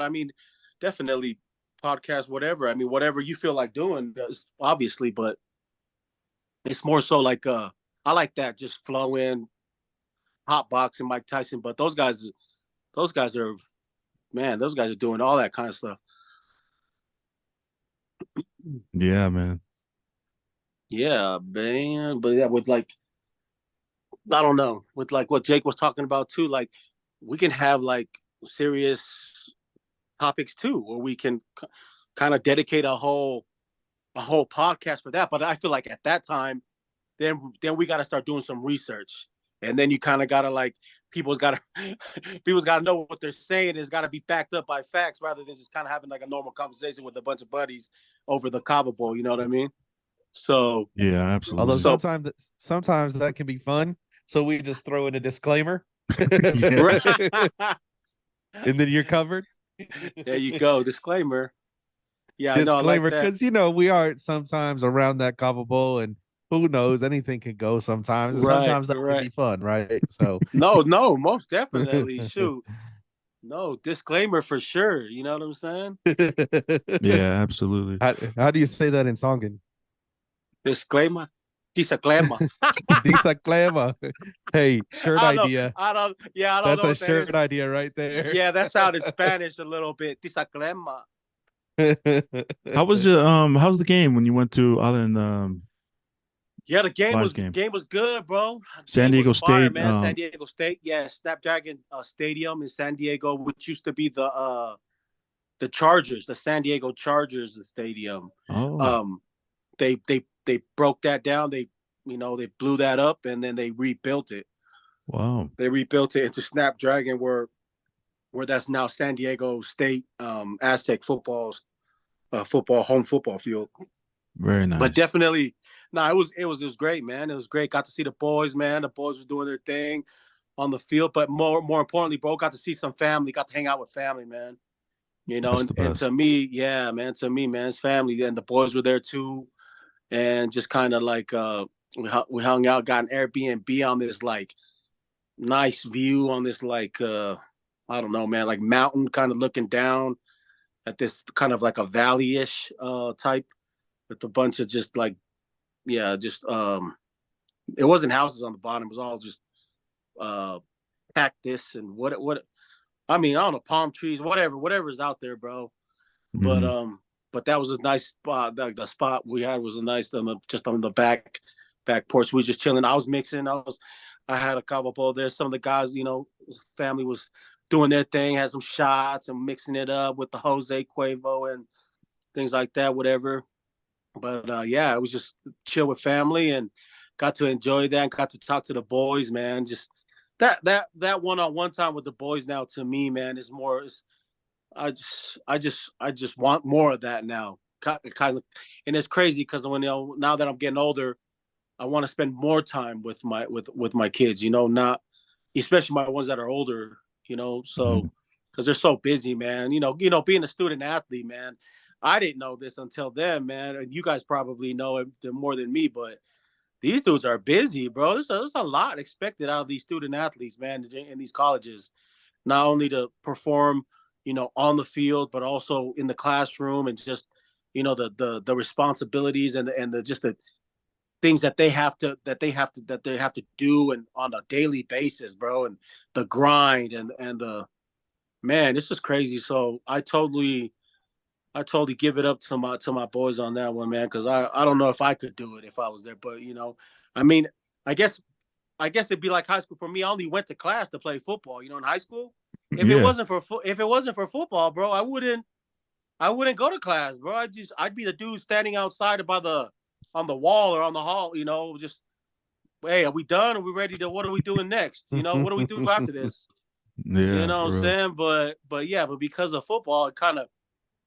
I mean, definitely podcast, whatever. I mean, whatever you feel like doing, obviously, but it's more so like I like that just flow in, hot boxing, Mike Tyson. But those guys are, man, those guys are doing all that kind of stuff. Yeah, man. Yeah, man. But yeah, with like, I don't know, with like what Jake was talking about too, like we can have like serious topics too, where we can kind of dedicate a whole podcast for that. But I feel like at that time, then we got to start doing some research, and then you kind of got to like people's got to know what they're saying. It's got to be backed up by facts rather than just kind of having like a normal conversation with a bunch of buddies over the Cabo Bowl. You know what I mean? So Yeah, absolutely. Although So- sometimes that can be fun. So we just throw in a disclaimer. Yeah. And then you're covered. there you go, disclaimer. Yeah, I know, I Disclaimer, like that. because we are sometimes around that Cabo Bowl, and who knows, anything can go sometimes. And Right, sometimes that can right. be fun, right? So No, most definitely. Shoot. No, disclaimer for sure. You know what I'm saying? Yeah, absolutely. How do you say that in Tongan? Disclaimer. Disclaimer. Disclaimer. Hey, shirt I don't idea. I don't That's know a what that shirt is. idea right there. Yeah, that sounded Spanish a little bit. Disclaimer. How's the game when you went to Island? Yeah, the game Last game. was good, bro. San Game Diego was fire, State, man. San Diego State, yeah, Snapdragon Stadium in San Diego, which used to be the Chargers, the San Diego Chargers stadium. Oh, They broke that down. They blew that up and then they rebuilt it. wow. They rebuilt it into Snapdragon, where that's now San Diego State Aztec football home football field. Very nice. But definitely, it was great, man. It was great. Got to see the boys, man. The boys were doing their thing on the field, but more importantly, bro, got to see some family. Got to hang out with family, man. That's the And best. to me, yeah, man. To me, man, it's family, and the boys were there too, and just kind of like we hung out, got an Airbnb on this like nice view on this like I don't know, man, like mountain kind of looking down at this kind of like a valley-ish type with a bunch of just like, yeah, just it wasn't houses on the bottom, it was all just cactus and what I mean, I don't know, palm trees, whatever's out there, bro. Mhm. But that was a nice spot. The spot we had was a nice just on the back porch. We were just chilling. I was mixing. I had a Cabo Bowl there. Some of the guys, family was doing their thing, had some shots and mixing it up with the Jose Cuervo and things like that, whatever. But yeah, it was just chill with family and got to enjoy that and got to talk to the boys, man. Just that one-on-one time with the boys now, to me, man, is more. I just want more of that now. Kind of, and it's crazy because now that I'm getting older, I want to spend more time with my kids. Not especially my ones that are older. So because they're so busy, man. Being a student athlete, man. I didn't know this until then, man. And you guys probably know it more than me, but these dudes are busy, bro. There's a lot expected out of these student athletes, man, in these colleges. Not only to perform, on the field, but also in the classroom and just, the responsibilities and the just the things that they have to do and on a daily basis, bro. And the grind and the man, it's just crazy. So I totally give it up to my boys on that one, man, because I don't know if I could do it if I was there. But I mean, I guess it'd be like high school for me. I only went to class to play football, in high school. If Yeah. it wasn't for football, bro, I wouldn't go to class, bro. I'd be the dude standing outside by on the wall or on the hall, just, hey, are we done? Are we ready to, what are we doing next? What do we do after this? You Yeah, know what I'm for real. saying? But because of football, it kind of,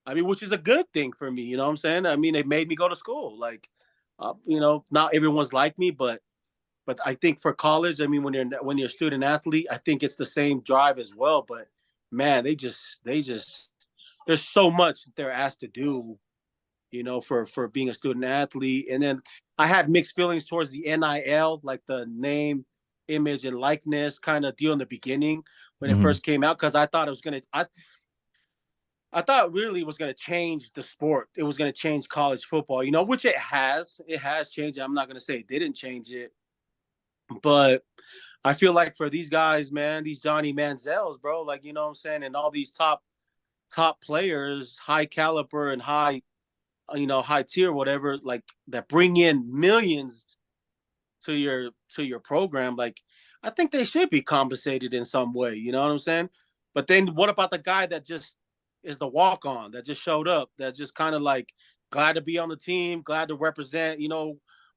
I mean, which is a good thing for me, you know what I'm saying? I mean, it made me go to school. Like, not everyone's like me, but I think for college, I mean, when you're a student athlete, I think it's the same drive as well. But man, they just there's so much that they're asked to do, for being a student athlete. And then I had mixed feelings towards the NIL, like the name, image, and likeness kind of deal in the beginning when it Mhm. first came out, because I thought it was gonna I thought really it was going to change the sport. It was going to change college football, which it has. It has changed. I'm not going to say it didn't change it, but I feel like for these guys, man, these Johnny Manziels, bro, like, you know what I'm saying, and all these top players, high caliber and high tier, whatever, like that bring in millions to your program, like I think they should be compensated in some way. You know what I'm saying? But then what about the guy that just is the walk on that just showed up, that just kind of like glad to be on the team, glad to represent,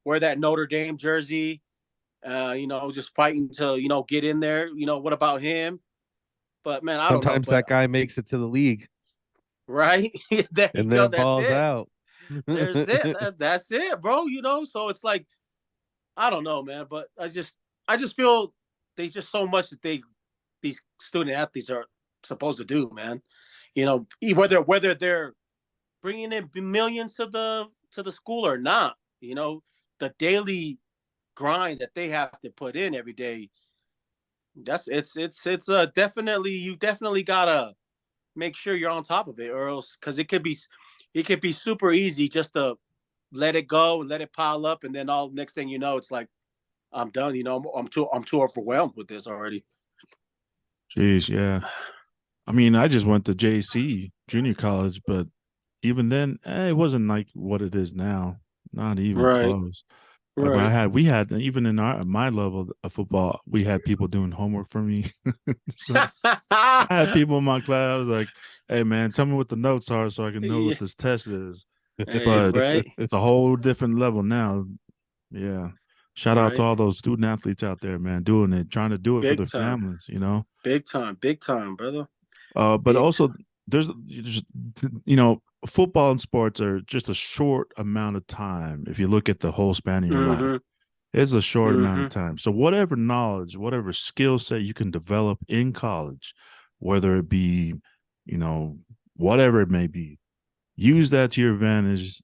wear that Notre Dame jersey, just fighting to, get in there. What about him? But man, I don't know. Sometimes But that guy makes it to the league right, there you and go. then That's balls it. out. There's it. That's it, bro. So it's like, I don't know, man. But I just feel there's just so much that these student athletes are supposed to do, man. Whether they're bringing in millions to the school or not, the daily grind that they have to put in every day. It's definitely, you definitely gotta make sure you're on top of it, or else, because it could be super easy just to let it go and let it pile up, and then all next thing you know, it's like I'm done. I'm too overwhelmed with this already. Jeez, yeah. I mean, I just went to JC junior college, but even then, it wasn't like what it is now. Not even Right, close. But right. we had even in my level of football, we had people doing homework for me. So I had people in my class. I was like, "Hey, man, tell me what the notes are so I can know Yeah. what this test is." Hey, But right, it's a whole different level now. Yeah. Shout out to right. all those student athletes out there, man, doing it, trying to do it for Big their time, families. big time, brother. But Big also time. there's just football and sports are just a short amount of time if you look at the whole span of your life. Mm-hmm. It's a short amount of Mm-hmm. time. So whatever knowledge, whatever skill set you can develop in college, whether it be, you know, whatever it may be, use that to your advantage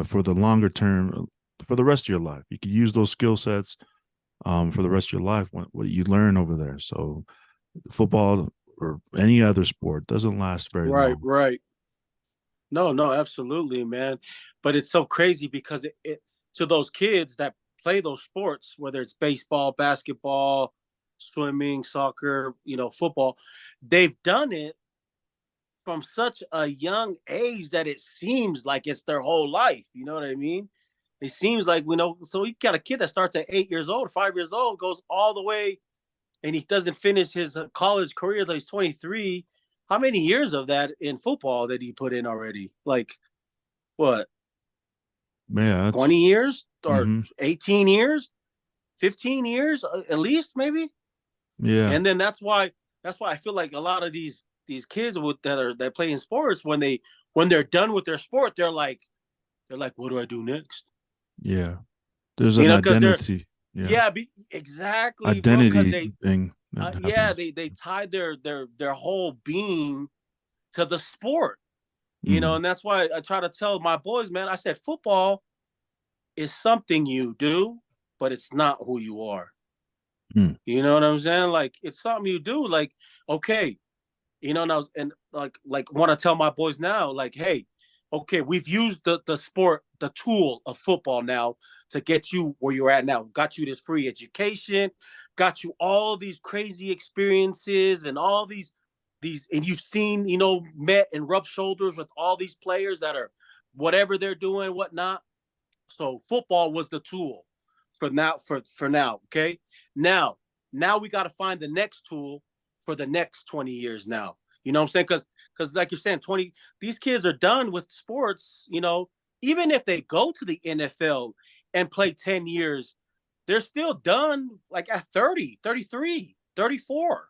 for the longer term, for the rest of your life. You can use those skill sets for the rest of your life, what you learn over there. So football or any other sport doesn't last very Right, long. right. No, no, absolutely, man. But it's so crazy because it to those kids that play those sports, whether it's baseball, basketball, swimming, soccer, football, they've done it from such a young age that it seems like it's their whole life. You know what I mean? It seems like, so you got a kid that starts at 8 years old, 5 years old, goes all the way, and he doesn't finish his college career till he's 23. How many years of that in football did he put in already? Like, what, Yeah, that's 20 years or mm-hmm. 18 years, 15 years at least, maybe? Yeah. And then that's why I feel like a lot of these kids that play in sports, when they're done with their sport, they're like, what do I do next? Yeah. There's an Because they're, identity. Yeah. yeah, exactly, bro. Because Identity thing that yeah, happens. they tied their whole being to the sport, Mm. and that's why I try to tell my boys, man. I said football is something you do, but it's not who you are. Mm. You know what I'm saying? Like, it's something you do. Like, okay, and like want to tell my boys now, like, hey, okay, we've used the sport, the tool of football now to get you where you're at now. Got you this free education, got you all these crazy experiences and all these, and you've seen, met and rubbed shoulders with all these players that are whatever they're doing, whatnot. So football was the tool for now. Okay. Now we got to find the next tool for the next 20 years now. You know what I'm saying? Because like you're saying, these kids are done with sports, even if they go to the NFL and play 10 years, they're still done like at 30, 33, 34.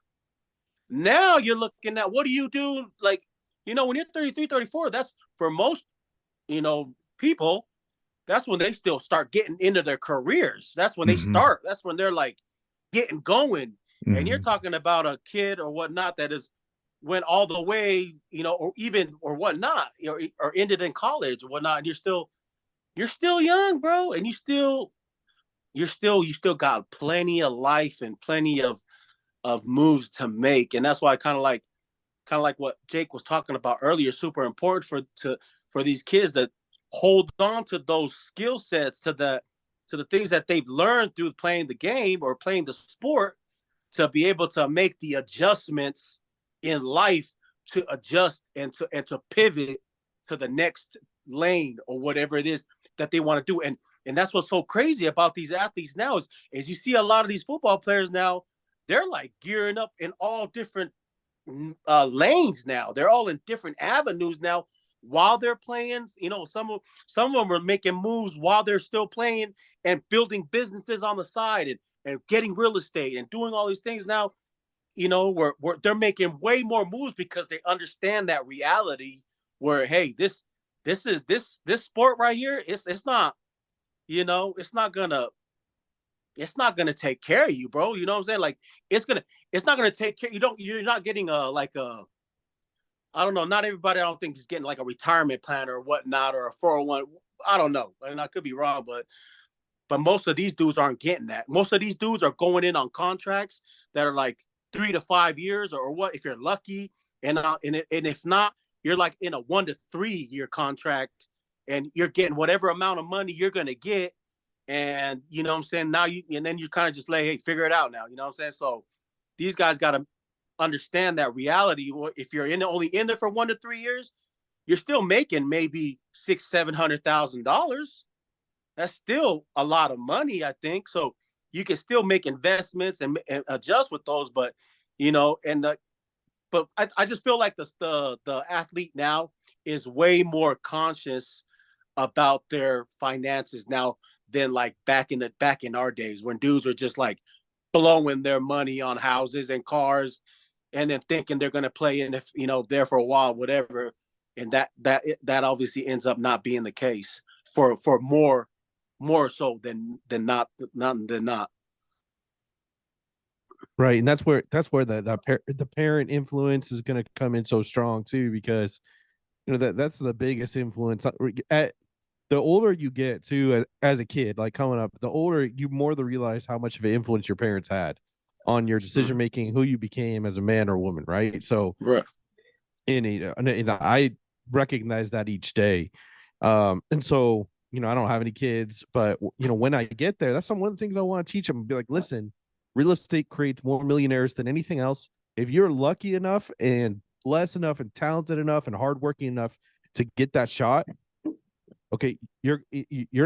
Now you're looking at what do you do? Like, when you're 33, 34, that's for most, people, that's when they still start getting into their careers. That's when they start. That's when they're like getting going. And you're talking about a kid or whatnot that is went all the way, or whatnot, or ended in college or whatnot. And you're still young, bro. And you still got plenty of life and plenty of moves to make. And that's why kind of like what Jake was talking about earlier, super important for these kids that hold on to those skill sets, to the things that they've learned through playing the game or playing the sport, to be able to make the adjustments in life, to adjust and to pivot to the next lane or whatever it is that they want to do. And that's what's so crazy about these athletes now is you see a lot of these football players now, they're like gearing up in all different lanes now. They're all in different avenues now while they're playing. Some of them are making moves while they're still playing and building businesses on the side and getting real estate and doing all these things now. Where they're making way more moves because they understand that reality where, hey, this sport right here, it's not, it's not gonna take care of you, bro. You know what I'm saying? Like it's not gonna take care. You're not getting I don't know. Not everybody, I don't think, is getting like a retirement plan or whatnot or a 401. I don't know, and I could be wrong, but most of these dudes aren't getting that. Most of these dudes are going in on contracts that are like 3 to 5 years or what, if you're lucky, and if not, you're like in a 1 to 3 year contract, and you're getting whatever amount of money you're gonna get, and you know what I'm saying. Now then you kind of just hey, figure it out now. You know what I'm saying. So these guys got to understand that reality. If you're only in there for 1 to 3 years, you're still making maybe $600,000-$700,000. That's still a lot of money, I think. So you can still make investments and adjust with those, but but I just feel like the athlete now is way more conscious about their finances now than like back in our days when dudes were just like blowing their money on houses and cars and then thinking they're going to play in, if there for a while, whatever. And that obviously ends up not being the case for more so than not. Right. And that's where the parent influence is going to come in so strong too, because that's the biggest influence. At the older you get too, as a kid, like coming up, the older you more to realize how much of an influence your parents had on your decision making, who you became as a man or woman, right? So, right. And I recognize that each day, and so I don't have any kids, but when I get there, that's one of the things I want to teach them. Be like, listen, real estate creates more millionaires than anything else. If you're lucky enough and blessed enough and talented enough and hardworking enough to get that shot, okay, you're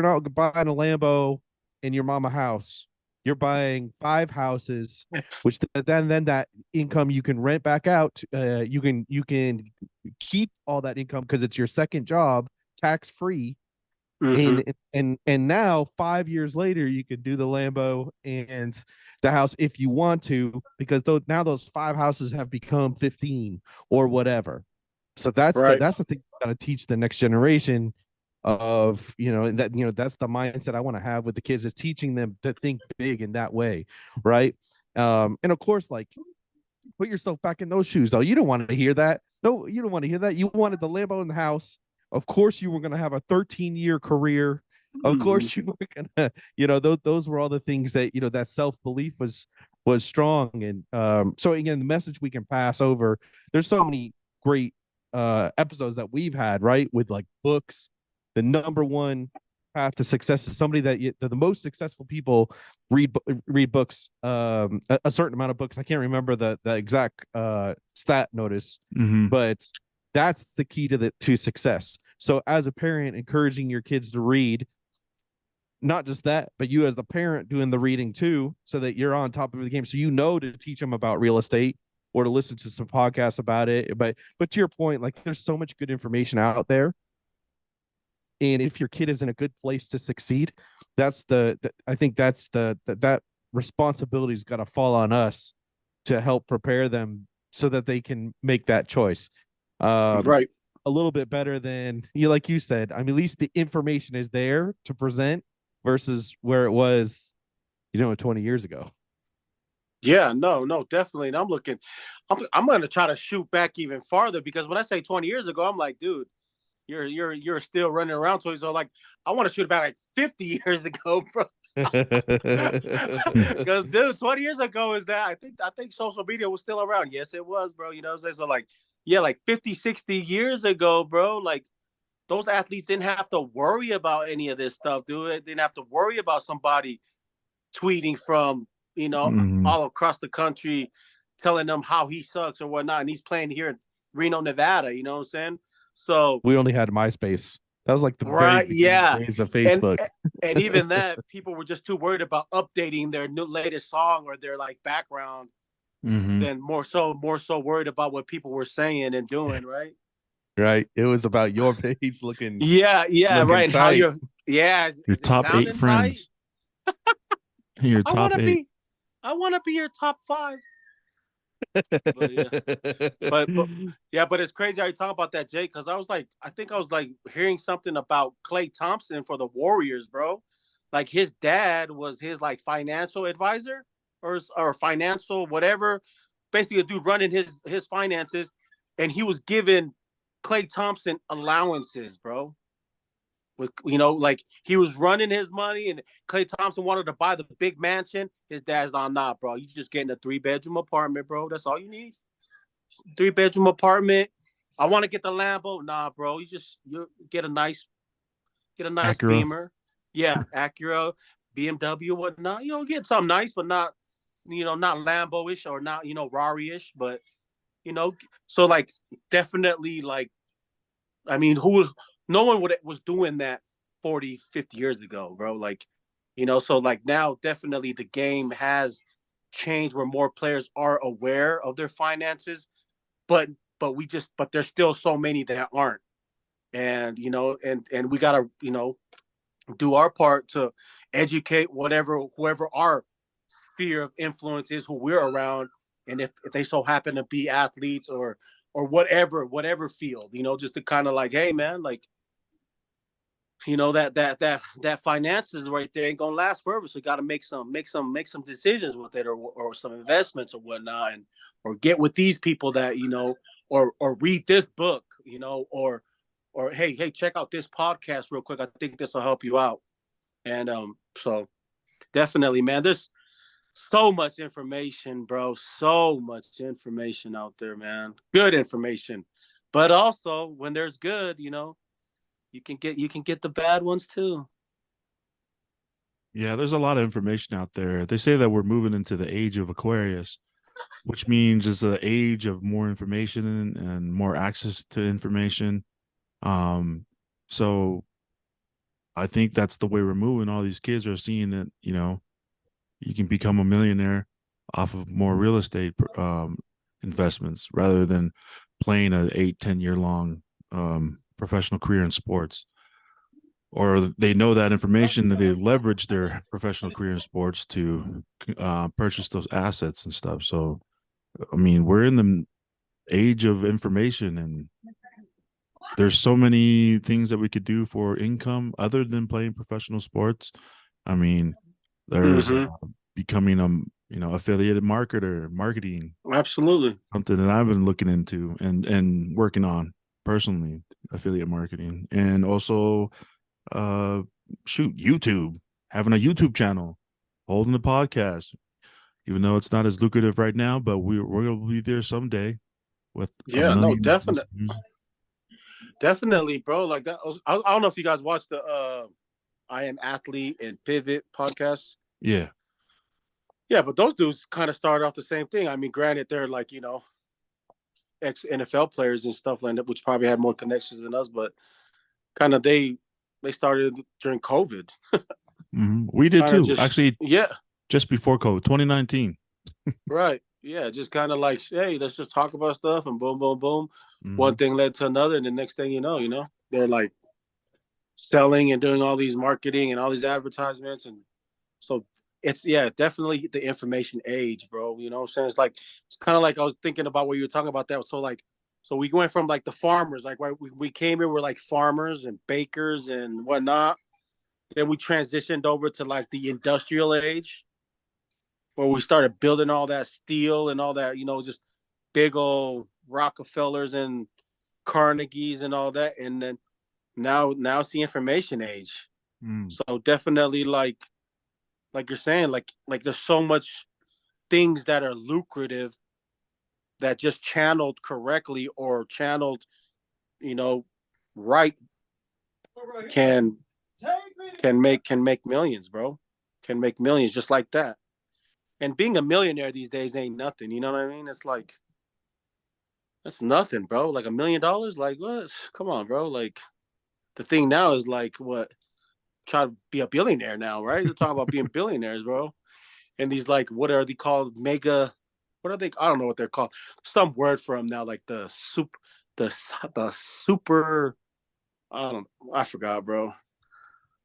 not buying a Lambo in your mama house. You're buying 5 houses, which then that income you can rent back out. You can keep all that income because it's your second job, tax free. And now 5 years later, you could do the Lambo and the house if you want to, because now those 5 houses have become 15 or whatever. So that's right. That's the thing you got to teach the next generation of that's the mindset I want to have with the kids, is teaching them to think big in that way, right? And of course, like, put yourself back in those shoes, though. You don't want to hear that. No, you don't want to hear that. You wanted the Lambo in the house. Of course you were going to have a 13-year career. Of course you were going to, those were all the things that that self-belief was strong. And so again, the message we can pass over, there's so many great episodes that we've had, right, with like books. The number one path to success is somebody that the most successful people read books, a certain amount of books. I can't remember the exact stat notice, but that's the key to success. So as a parent, encouraging your kids to read, not just that, but you as the parent doing the reading too, so that you're on top of the game. So to teach them about real estate or to listen to some podcasts about it. But to your point, like, there's so much good information out there. And if your kid is in a good place to succeed, I think that's that responsibility's got to fall on us to help prepare them so that they can make that choice. Right. A little bit better than like you said. I mean, at least the information is there to present versus where it was, 20 years ago. Yeah, no, definitely. And I'm going to try to shoot back even farther, because when I say 20 years ago, I'm like, dude, you're still running around 20. So like, I want to shoot back like 50 years ago, bro. Because dude, 20 years ago is that I think social media was still around. Yes, it was, bro. You know what I'm saying? So like, yeah, like 50, 60 years ago, bro, like those athletes didn't have to worry about any of this stuff, dude. They didn't have to worry about somebody tweeting from, all across the country telling them how he sucks or whatnot. And he's playing here in Reno, Nevada, you know what I'm saying? So we only had MySpace. That was like the very right, beginning yeah. days of Facebook. And even that, people were just too worried about updating their new latest song or their like background than more so worried about what people were saying and doing, right? Right. It was about your page looking. Yeah, looking right. And how tight. is Your it top 8 sounding friends. tight? Your I top want to 8. be your top 5. But yeah. But it's crazy how you talk about that, Jay, because I think I was like hearing something about Klay Thompson for the Warriors, bro. Like his dad was his like financial advisor or financial whatever, basically a dude running his finances, and he was giving Klay Thompson allowances, bro. With like he was running his money, and Klay Thompson wanted to buy the big mansion. His dad's on, nah, bro. You just getting a 3-bedroom apartment, bro. That's all you need. 3-bedroom apartment. I want to get the Lambo. Nah, bro. You get a nice Acura. Beamer. Yeah, Acura, BMW, whatnot. Get something nice, but not not Lambo-ish or not Rari-ish, but so like definitely like I mean no one was doing that 40, 50 years ago, bro. Like, so like now definitely the game has changed where more players are aware of their finances, but there's still so many that aren't. And and we gotta, do our part to educate whoever our sphere of influence is, who we're around, and if they so happen to be athletes or whatever field, just to kind of like, hey man, like that finances right there ain't gonna last forever. So you got to make some decisions with it, or some investments or whatnot, and or get with these people that or read this book, or hey, check out this podcast real quick. I think this will help you out. And so definitely, man, there's so much information, bro. So much information out there, man. Good information, but also when there's good, you can get the bad ones too. Yeah, there's a lot of information out there. They say that we're moving into the age of Aquarius, which means it's the age of more information and more access to information. So I think that's the way we're moving. All these kids are seeing that, you can become a millionaire off of more real estate investments rather than playing a 8-10 year long professional career in sports. Or they know that information, that they leverage their professional career in sports to purchase those assets and stuff. So, I mean, we're in the age of information, and there's so many things that we could do for income other than playing professional sports. I mean, there's becoming affiliated marketing. Absolutely. Something that I've been looking into and working on personally, affiliate marketing. And also YouTube, having a YouTube channel, holding a podcast, even though it's not as lucrative right now, but we're going to be there someday with definitely, bro. Like that. I don't know if you guys watched the I Am Athlete and Pivot podcast. Yeah, but those dudes kind of started off the same thing. I mean, granted, they're like ex NFL players and stuff like that, which probably had more connections than us, but kind of they started during COVID. We did Kinda too. Actually, just before COVID, 2019. Right. Yeah, just kind of like, hey, let's just talk about stuff, and boom, boom, boom. One thing led to another, and the next thing you know, they're like selling and doing all these marketing and all these advertisements. And so it's, yeah, definitely the information age, bro. You know what I'm saying? It's kind of like I was thinking about what you were talking about that. So like, so we went from like the farmers, like right, we came here, we're like farmers and bakers and whatnot. Then we transitioned over to like the industrial age where we started building all that steel and all that, just big old Rockefellers and Carnegies and all that. And then now it's the information age. So definitely like you're saying, like there's so much things that are lucrative that just channeled correctly or channeled, right can make millions, bro. Can make millions just like that. And being a millionaire these days ain't nothing. You know what I mean? It's like that's nothing, bro. Like $1 million, like what? Come on, bro. Like the thing now is like what? Try to be a billionaire now, right? They're talking about being billionaires, bro. And these like what are they called? Mega, what are they? I don't know what they're called. Some word for them now, like the super. I forgot, bro.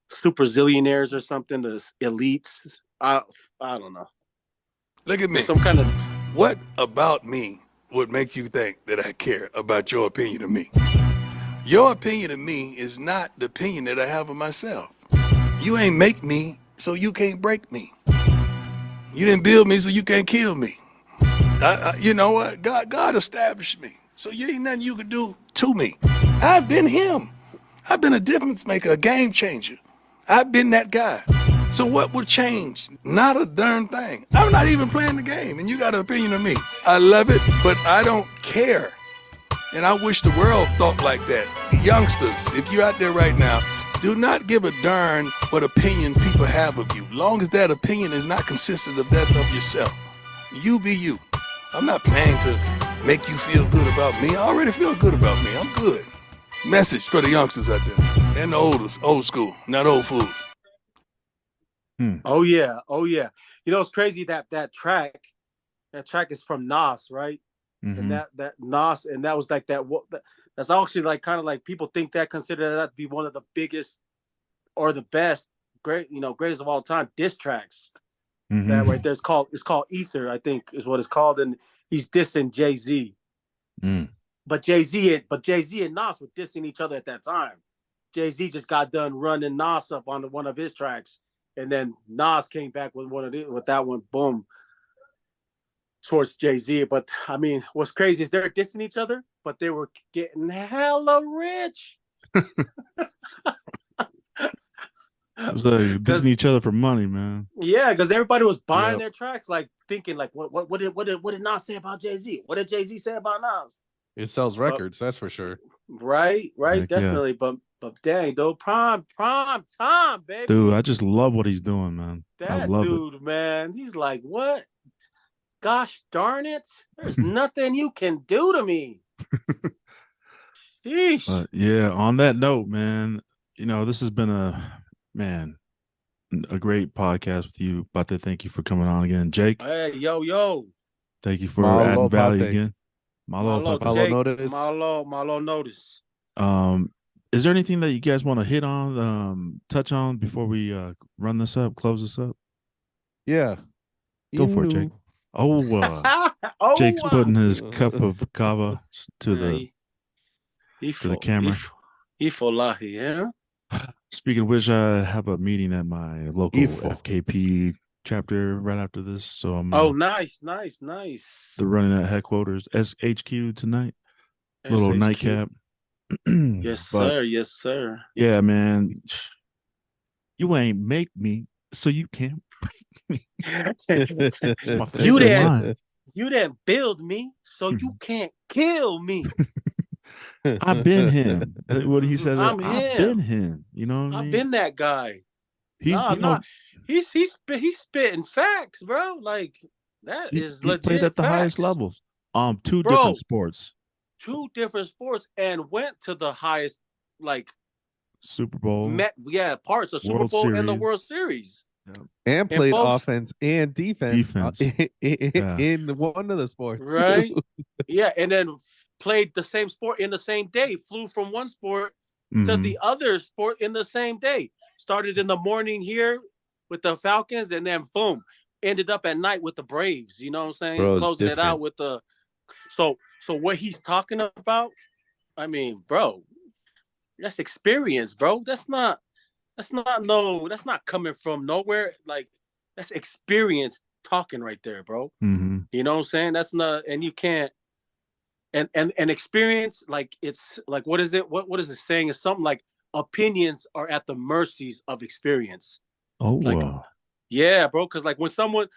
Super zillionaires or something. The elites. I don't know. Look at me. Some kind of. What about me would make you think that I care about your opinion of me? Your opinion of me is not the opinion that I have of myself. You ain't make me, so you can't break me. You didn't build me, so you can't kill me. You know what? God established me, so you ain't nothing you could do to me. I've been him. I've been a difference maker, a game changer. I've been that guy. So what would change? Not a darn thing. I'm not even playing the game, and you got an opinion of me. I love it, but I don't care. And I wish the world thought like that. Youngsters, if you're out there right now, do not give a darn what opinion people have of you, long as that opinion is not consistent of that of yourself. You be you. I'm not playing to make you feel good about me. I already feel good about me. I'm good. Message for the youngsters out there and the old school, not old fools. Oh yeah. It's crazy that track is from Nas, right? Mm-hmm. And that Nas, and that was like that's actually like kind of like people think that consider that to be one of the biggest or the best greatest of all time diss tracks. Mm-hmm. That right there it's called Ether, I think is what it's called, and he's dissing Jay-Z. But Jay-Z and Nas were dissing each other at that time. Jay-Z just got done running Nas up on one of his tracks, and then Nas came back with that one, boom, towards Jay-Z. But I mean, what's crazy is they're dissing each other, but they were getting hella rich. It's like dissing each other for money, man. Yeah, because everybody was buying their tracks, like thinking, like, what did Nas say about Jay-Z? What did Jay-Z say about Nas? It sells records, that's for sure. Right, Heck definitely. Yeah. But dang, though, prime time, baby. Dude, I just love what he's doing, man. I love it. Man, he's like, what? Gosh darn it! There's nothing you can do to me. Sheesh. Yeah. On that note, man, this has been a great podcast with you. Hopate, thank you for coming on again, Jake. Hey, yo. Thank you for adding value again. Malo notice. Is there anything that you guys want to hit on, touch on before we run this up, close this up? Yeah. Go for it, Jake. Jake's putting his cup of kava to the camera. Yeah. Speaking of which, I have a meeting at my local FKP chapter right after this. So I'm nice. They're running at headquarters SHQ tonight. Little nightcap. Yes, sir. Yeah, man. You ain't make me, so you can't break me. It's my favorite line. You didn't build me, so you can't kill me. I've been him. What he said. I've been him. You know what I mean? I've been that guy. He's spitting facts, bro. Like that is legit. He played at the highest levels. Two different sports, and went to the highest, like Super Bowl. Parts of Super Bowl and the World Series. Yeah. And played offense and defense. In one of the sports, right? Yeah, and then played the same sport in the same day. Flew from one sport to Mhm. the other sport in the same day. Started in the morning here with the Falcons, and then boom, ended up at night with the Braves. You know what I'm saying? Bro, it's Closing it out different. with the so what he's talking about, I mean, bro, that's experience, bro. That's not coming from nowhere. Like that's experience talking right there, bro. Mhm. You know what I'm saying? That's not, and you can't, and experience, like it's like, what is it? What is it saying? It's something like opinions are at the mercies of experience. Oh, Like, wow. yeah, bro. Because like when someone's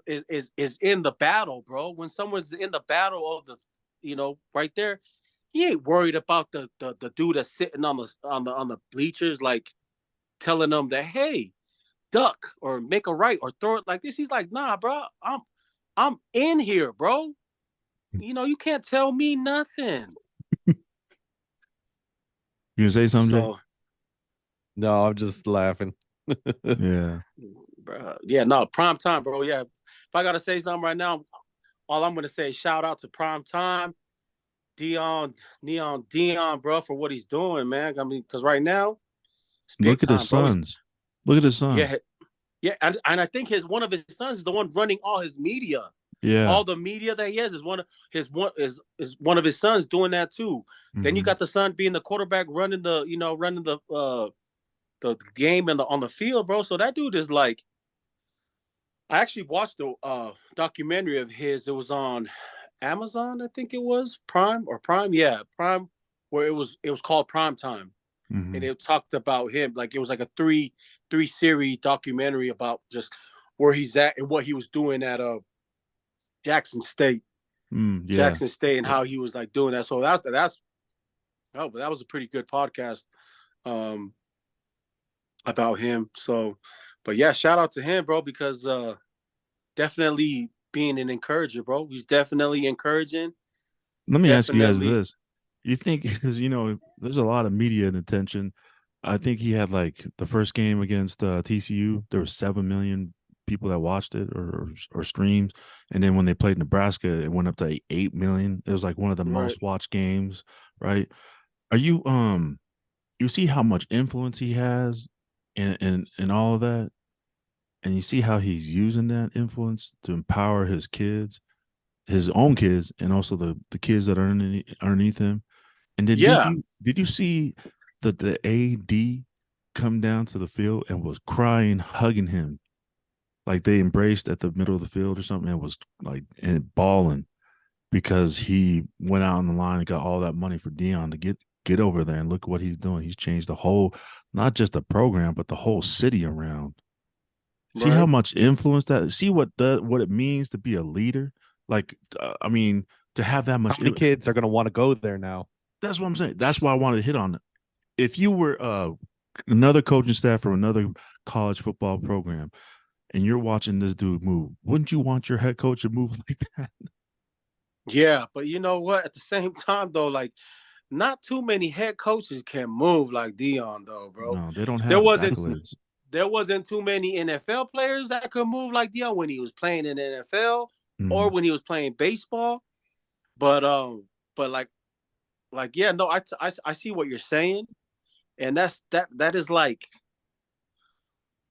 is in the battle, bro. When someone's in the battle of the, right there, he ain't worried about the dude that's sitting on the bleachers, like telling them that, hey, duck or make a right or throw it like this. He's like, nah, bro, I'm in here, bro. You can't tell me nothing. You gonna say something, Jay? So, No, I'm just laughing. Yeah. bro, yeah, no, prime time, bro. Yeah, if I gotta say something right now, all I'm gonna say is shout out to prime time, Dion, bro, for what he's doing, man. I mean, because right now it's big Look at his time, bro. sons. Look at his son. Yeah, yeah, and I think one of his sons is the one running all his media. Yeah. All the media that he has is one of his sons doing that too. Then you Mhm. got the son being the quarterback, running the game on the field, bro. So that dude is like, I actually watched the documentary of his. It was on Amazon, I think it was Prime, yeah, Prime, where it was called Prime Time, and Mhm. it talked about him. Like it was like a three series documentary about just where he's at and what he was doing at Jackson State, Yeah. and how he was like doing that. So but that was a pretty good podcast um about him. So, but yeah, shout out to him, bro, because definitely being an encourager, bro. He's definitely encouraging. Let me ask you guys Definitely this. You think, because there's a lot of media and attention. I think he had like the first game against TCU, there were 7 million people that watched it or streams. And then when they played Nebraska, it went up to 8 million. It was like one of the right. most watched games, right? Are you see how much influence he has in all of that? And you see how he's using that influence to empower his own kids, and also the kids that are underneath him. And then did Yeah. you see the AD come down to the field and was crying, hugging him, like they embraced at the middle of the field or something, and was like and bawling because he went out on the line and got all that money for Dion to get over there, and look what he's doing. He's changed the whole, not just the program, but the whole city around. See how Right. much influence that. See what it means to be a leader. Like, I mean, to have that How much. many kids are going to want to go there now? That's what I'm saying. That's why I wanted to hit on it. If you were another coaching staff for another college football program, and you're watching this dude move, wouldn't you want your head coach to move like that? Yeah, but you know what? At the same time, though, like not too many head coaches can move like Dion, though, bro. No, they don't There have the wasn't accolades. there wasn't too many NFL players that could move like Dion when he was playing in the NFL or Mhm. when he was playing baseball. But but yeah, no, I see what you're saying, and that is like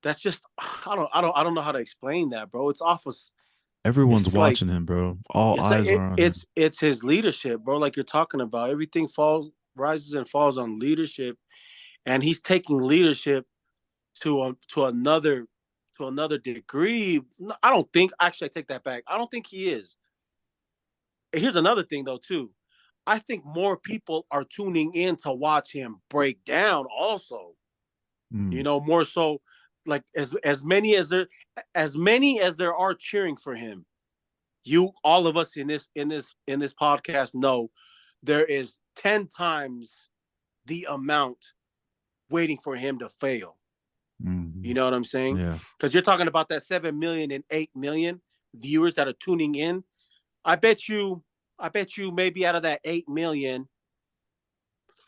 that's just I don't know how to explain that, bro. It's off of Everyone's it's like watching him, bro. All eyes are on him. it's his leadership, bro. Like you're talking about, everything falls rises and falls on leadership, and he's taking leadership to another degree. I don't think, actually, I take that back. I don't think he is. Here's another thing though too. I think more people are tuning in to watch him break down also. Mm. More so, like as many as there are cheering for him. All of us in this podcast know there is 10 times the amount waiting for him to fail. You Mhm. know what I'm saying? Yeah. Because you're talking about that 7 million and 8 million viewers that are tuning in. I bet you, maybe out of that 8 million,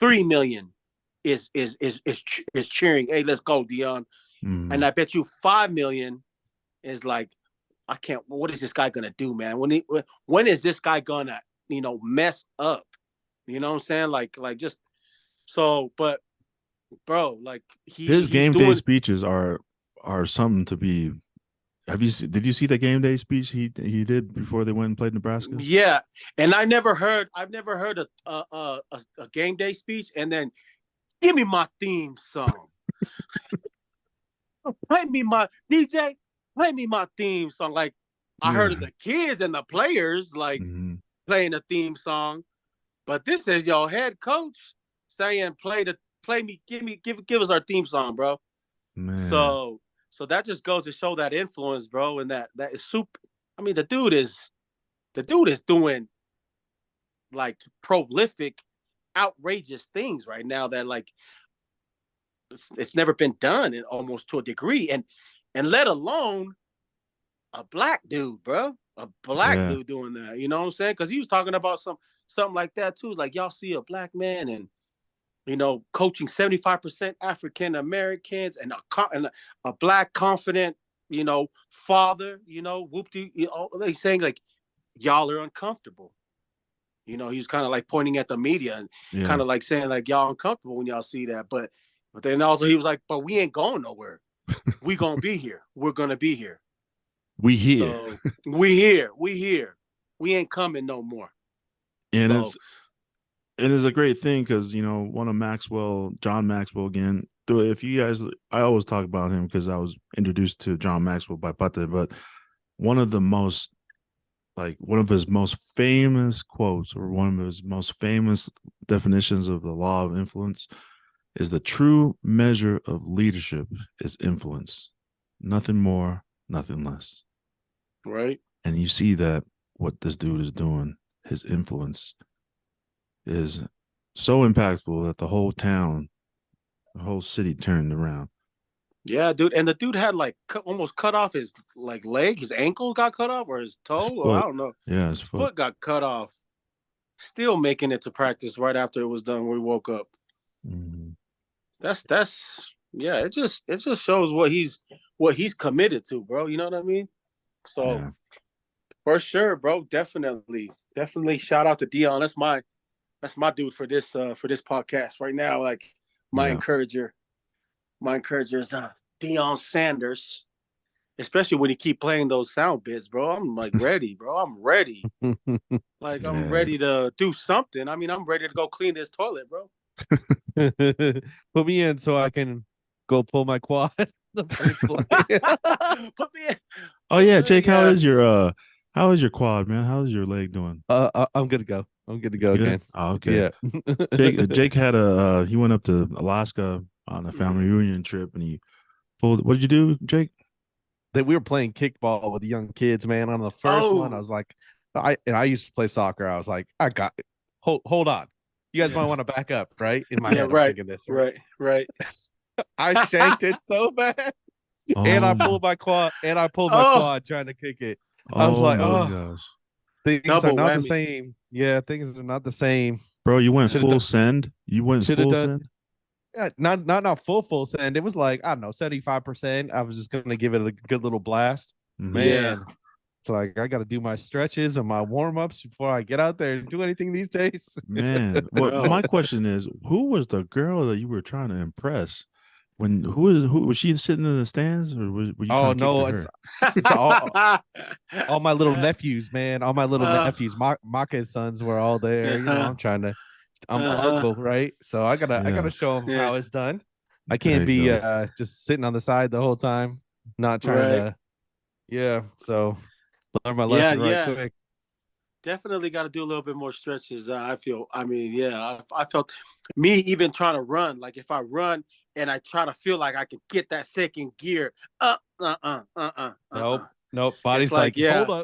3 million is cheering. Hey, let's go, Dion. And Mhm. I bet you 5 million is like, I can't. What is this guy gonna do, man? When is this guy gonna mess up? You know what I'm saying? Like just So, but bro, like His he's game day doing. speeches are something to be. Did you see the game day speech he did before they went and played Nebraska? Yeah, and I've never heard a game day speech, and then give me my theme song. Play me my DJ. Play me my theme song. Like I heard Yeah. of the kids and the players like Mm-hmm. playing a theme song, but this is your head coach saying play me, give us our theme song, bro. Man. So so that just goes to show that influence, bro, and that is super. I mean, the dude is doing like prolific, outrageous things right now that like it's never been done, and almost to a degree, and let alone a black dude, bro, a black Yeah. dude doing that. You know what I'm saying? Because he was talking about something like that too. It's like y'all see a black man and coaching 75% African Americans and a black confident father. Whoop-de, they saying like y'all are uncomfortable. He was kind of like pointing at the media and kind Yeah. of like saying like y'all uncomfortable when y'all see that, but then also he was like, but we ain't going nowhere. We gonna be here. We're gonna be here. We here. So we here. We here. We ain't coming no more. And So it's a great thing because one of John Maxwell again. If you guys, I always talk about him because I was introduced to John Maxwell by Pate, but one of his most famous quotes or one of his most famous definitions of the law of influence is the true measure of leadership is influence, nothing more, nothing less. right. And you see that what this dude is doing, his influence is so impactful that the whole town, the whole city turned around. Yeah, dude. And the dude had like almost cut off his like leg, his ankle got cut off, or his His toe, or I foot, don't know. yeah, his His foot. foot got cut off. Still making it to practice right after it was done. We woke up. Mm-hmm. That's yeah. It just shows what he's committed to, bro. You know what I mean? So Yeah, for sure, bro. Definitely. Shout out to Dion. That's my dude for this podcast right now. Like my yeah. encourager. My encourager is Deion Sanders, especially when he keep playing those sound bits, bro. I'm like ready, bro. I'm ready. Like I'm Yeah. ready to do something. I mean, I'm ready to go clean this toilet, bro. Put me in so I can go pull my quad the first play. Put me in. Oh yeah, Jake, Yeah. how is your quad, man? How's your leg doing? I'm good to go. I'm good to You go good? again. Oh, okay. Yeah. Jake had he went up to Alaska on a family reunion trip and he pulled. What did you do, Jake? That we were playing kickball with the young kids, man. On the first one, I Oh. was like, I used to play soccer. I was like, I got it. Hold on. You guys might want to back up, right? In my Yeah. head, I'm Right. thinking this, right? Right. I shanked it so bad. And I Oh, pulled my quad Oh. trying to kick it. I was oh like, my oh, gosh, things are Double not the whammy. same. Yeah, things are not the same. bro, you went Should have full done send. You went should have full done send. yeah, not full send. It was like, I don't know, 75%. I was just gonna give it a good little blast. Mm-hmm. Yeah. Man, it's like I gotta do my stretches and my warm-ups before I get out there and do anything these days. Man, what Bro. my question is, who was the girl that you were trying to impress? Who was she sitting in the stands, or were you Oh trying to kick to no, her? it's all my little nephews, man. All my little uh, nephews, Maka's sons were all there. You know, uh-huh. I'm Uh-huh. uncle, right? So I Yeah, gotta show them Yeah. how it's done. I there can't you be go. just sitting on the side the whole time, not trying Right. to. Yeah, so learn my Yeah. lesson right Yeah. quick. Definitely got to do a little bit more stretches. I feel. I mean, yeah. I felt me even trying to run. Like if I run and I try to feel like I can get that second gear. Nope, nope. It's Body's like like, yeah,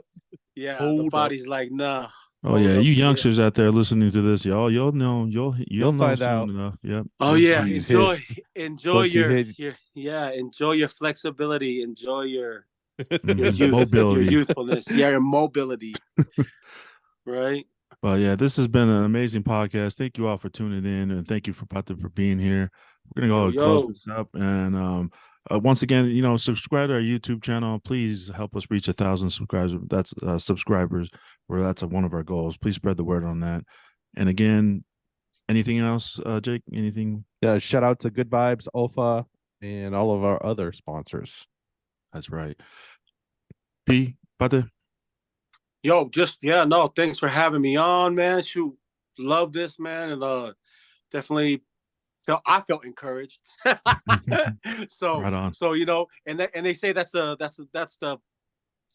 yeah. The hold up. body's like nah. Oh Hold yeah, up. you Yeah. youngsters out there listening to this, y'all, you'll know, You'll you'll know find soon out enough. Yep, Oh you'll yeah. once you find hit, Enjoy once you your hit. yeah. Enjoy your flexibility. Enjoy your it. your Mobility. youthfulness. Yeah, your mobility. Right. Well, yeah, this has been an amazing podcast. Thank you all for tuning in, and thank you for Pata for being here. We're gonna go Yo and close yo. this up, and once again, subscribe to our YouTube channel. Please help us reach 1,000 subscribers. That's subscribers, where that's one of our goals. Please spread the word on that. And again, Anything else, Jake? Anything? Shout out to Good Vibes, Alpha, and all of our other sponsors. That's right. P, Pate. Yo, no, thanks for having me on, man. Shoot, love this, man, and definitely I felt encouraged. so Right on. so and they say that's the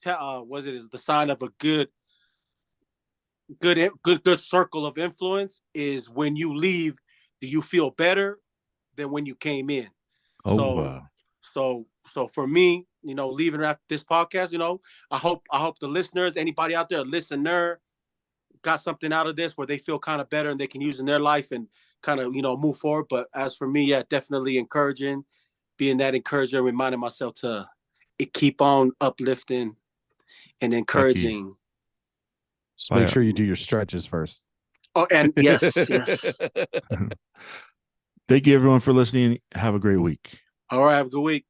was it is the sign of a good circle of influence is when you leave, do you feel better than when you came in? Oh, So for me, leaving after this podcast, I hope the listeners, anybody out there, a listener, got something out of this where they feel kind of better and they can use in their life and kind of move forward. But as for me, yeah, definitely encouraging, being that encourager, reminding myself to keep on uplifting and encouraging. Just make sure you do your stretches first. Oh, and yes. Thank you everyone for listening. Have a great week. All right, have a good week.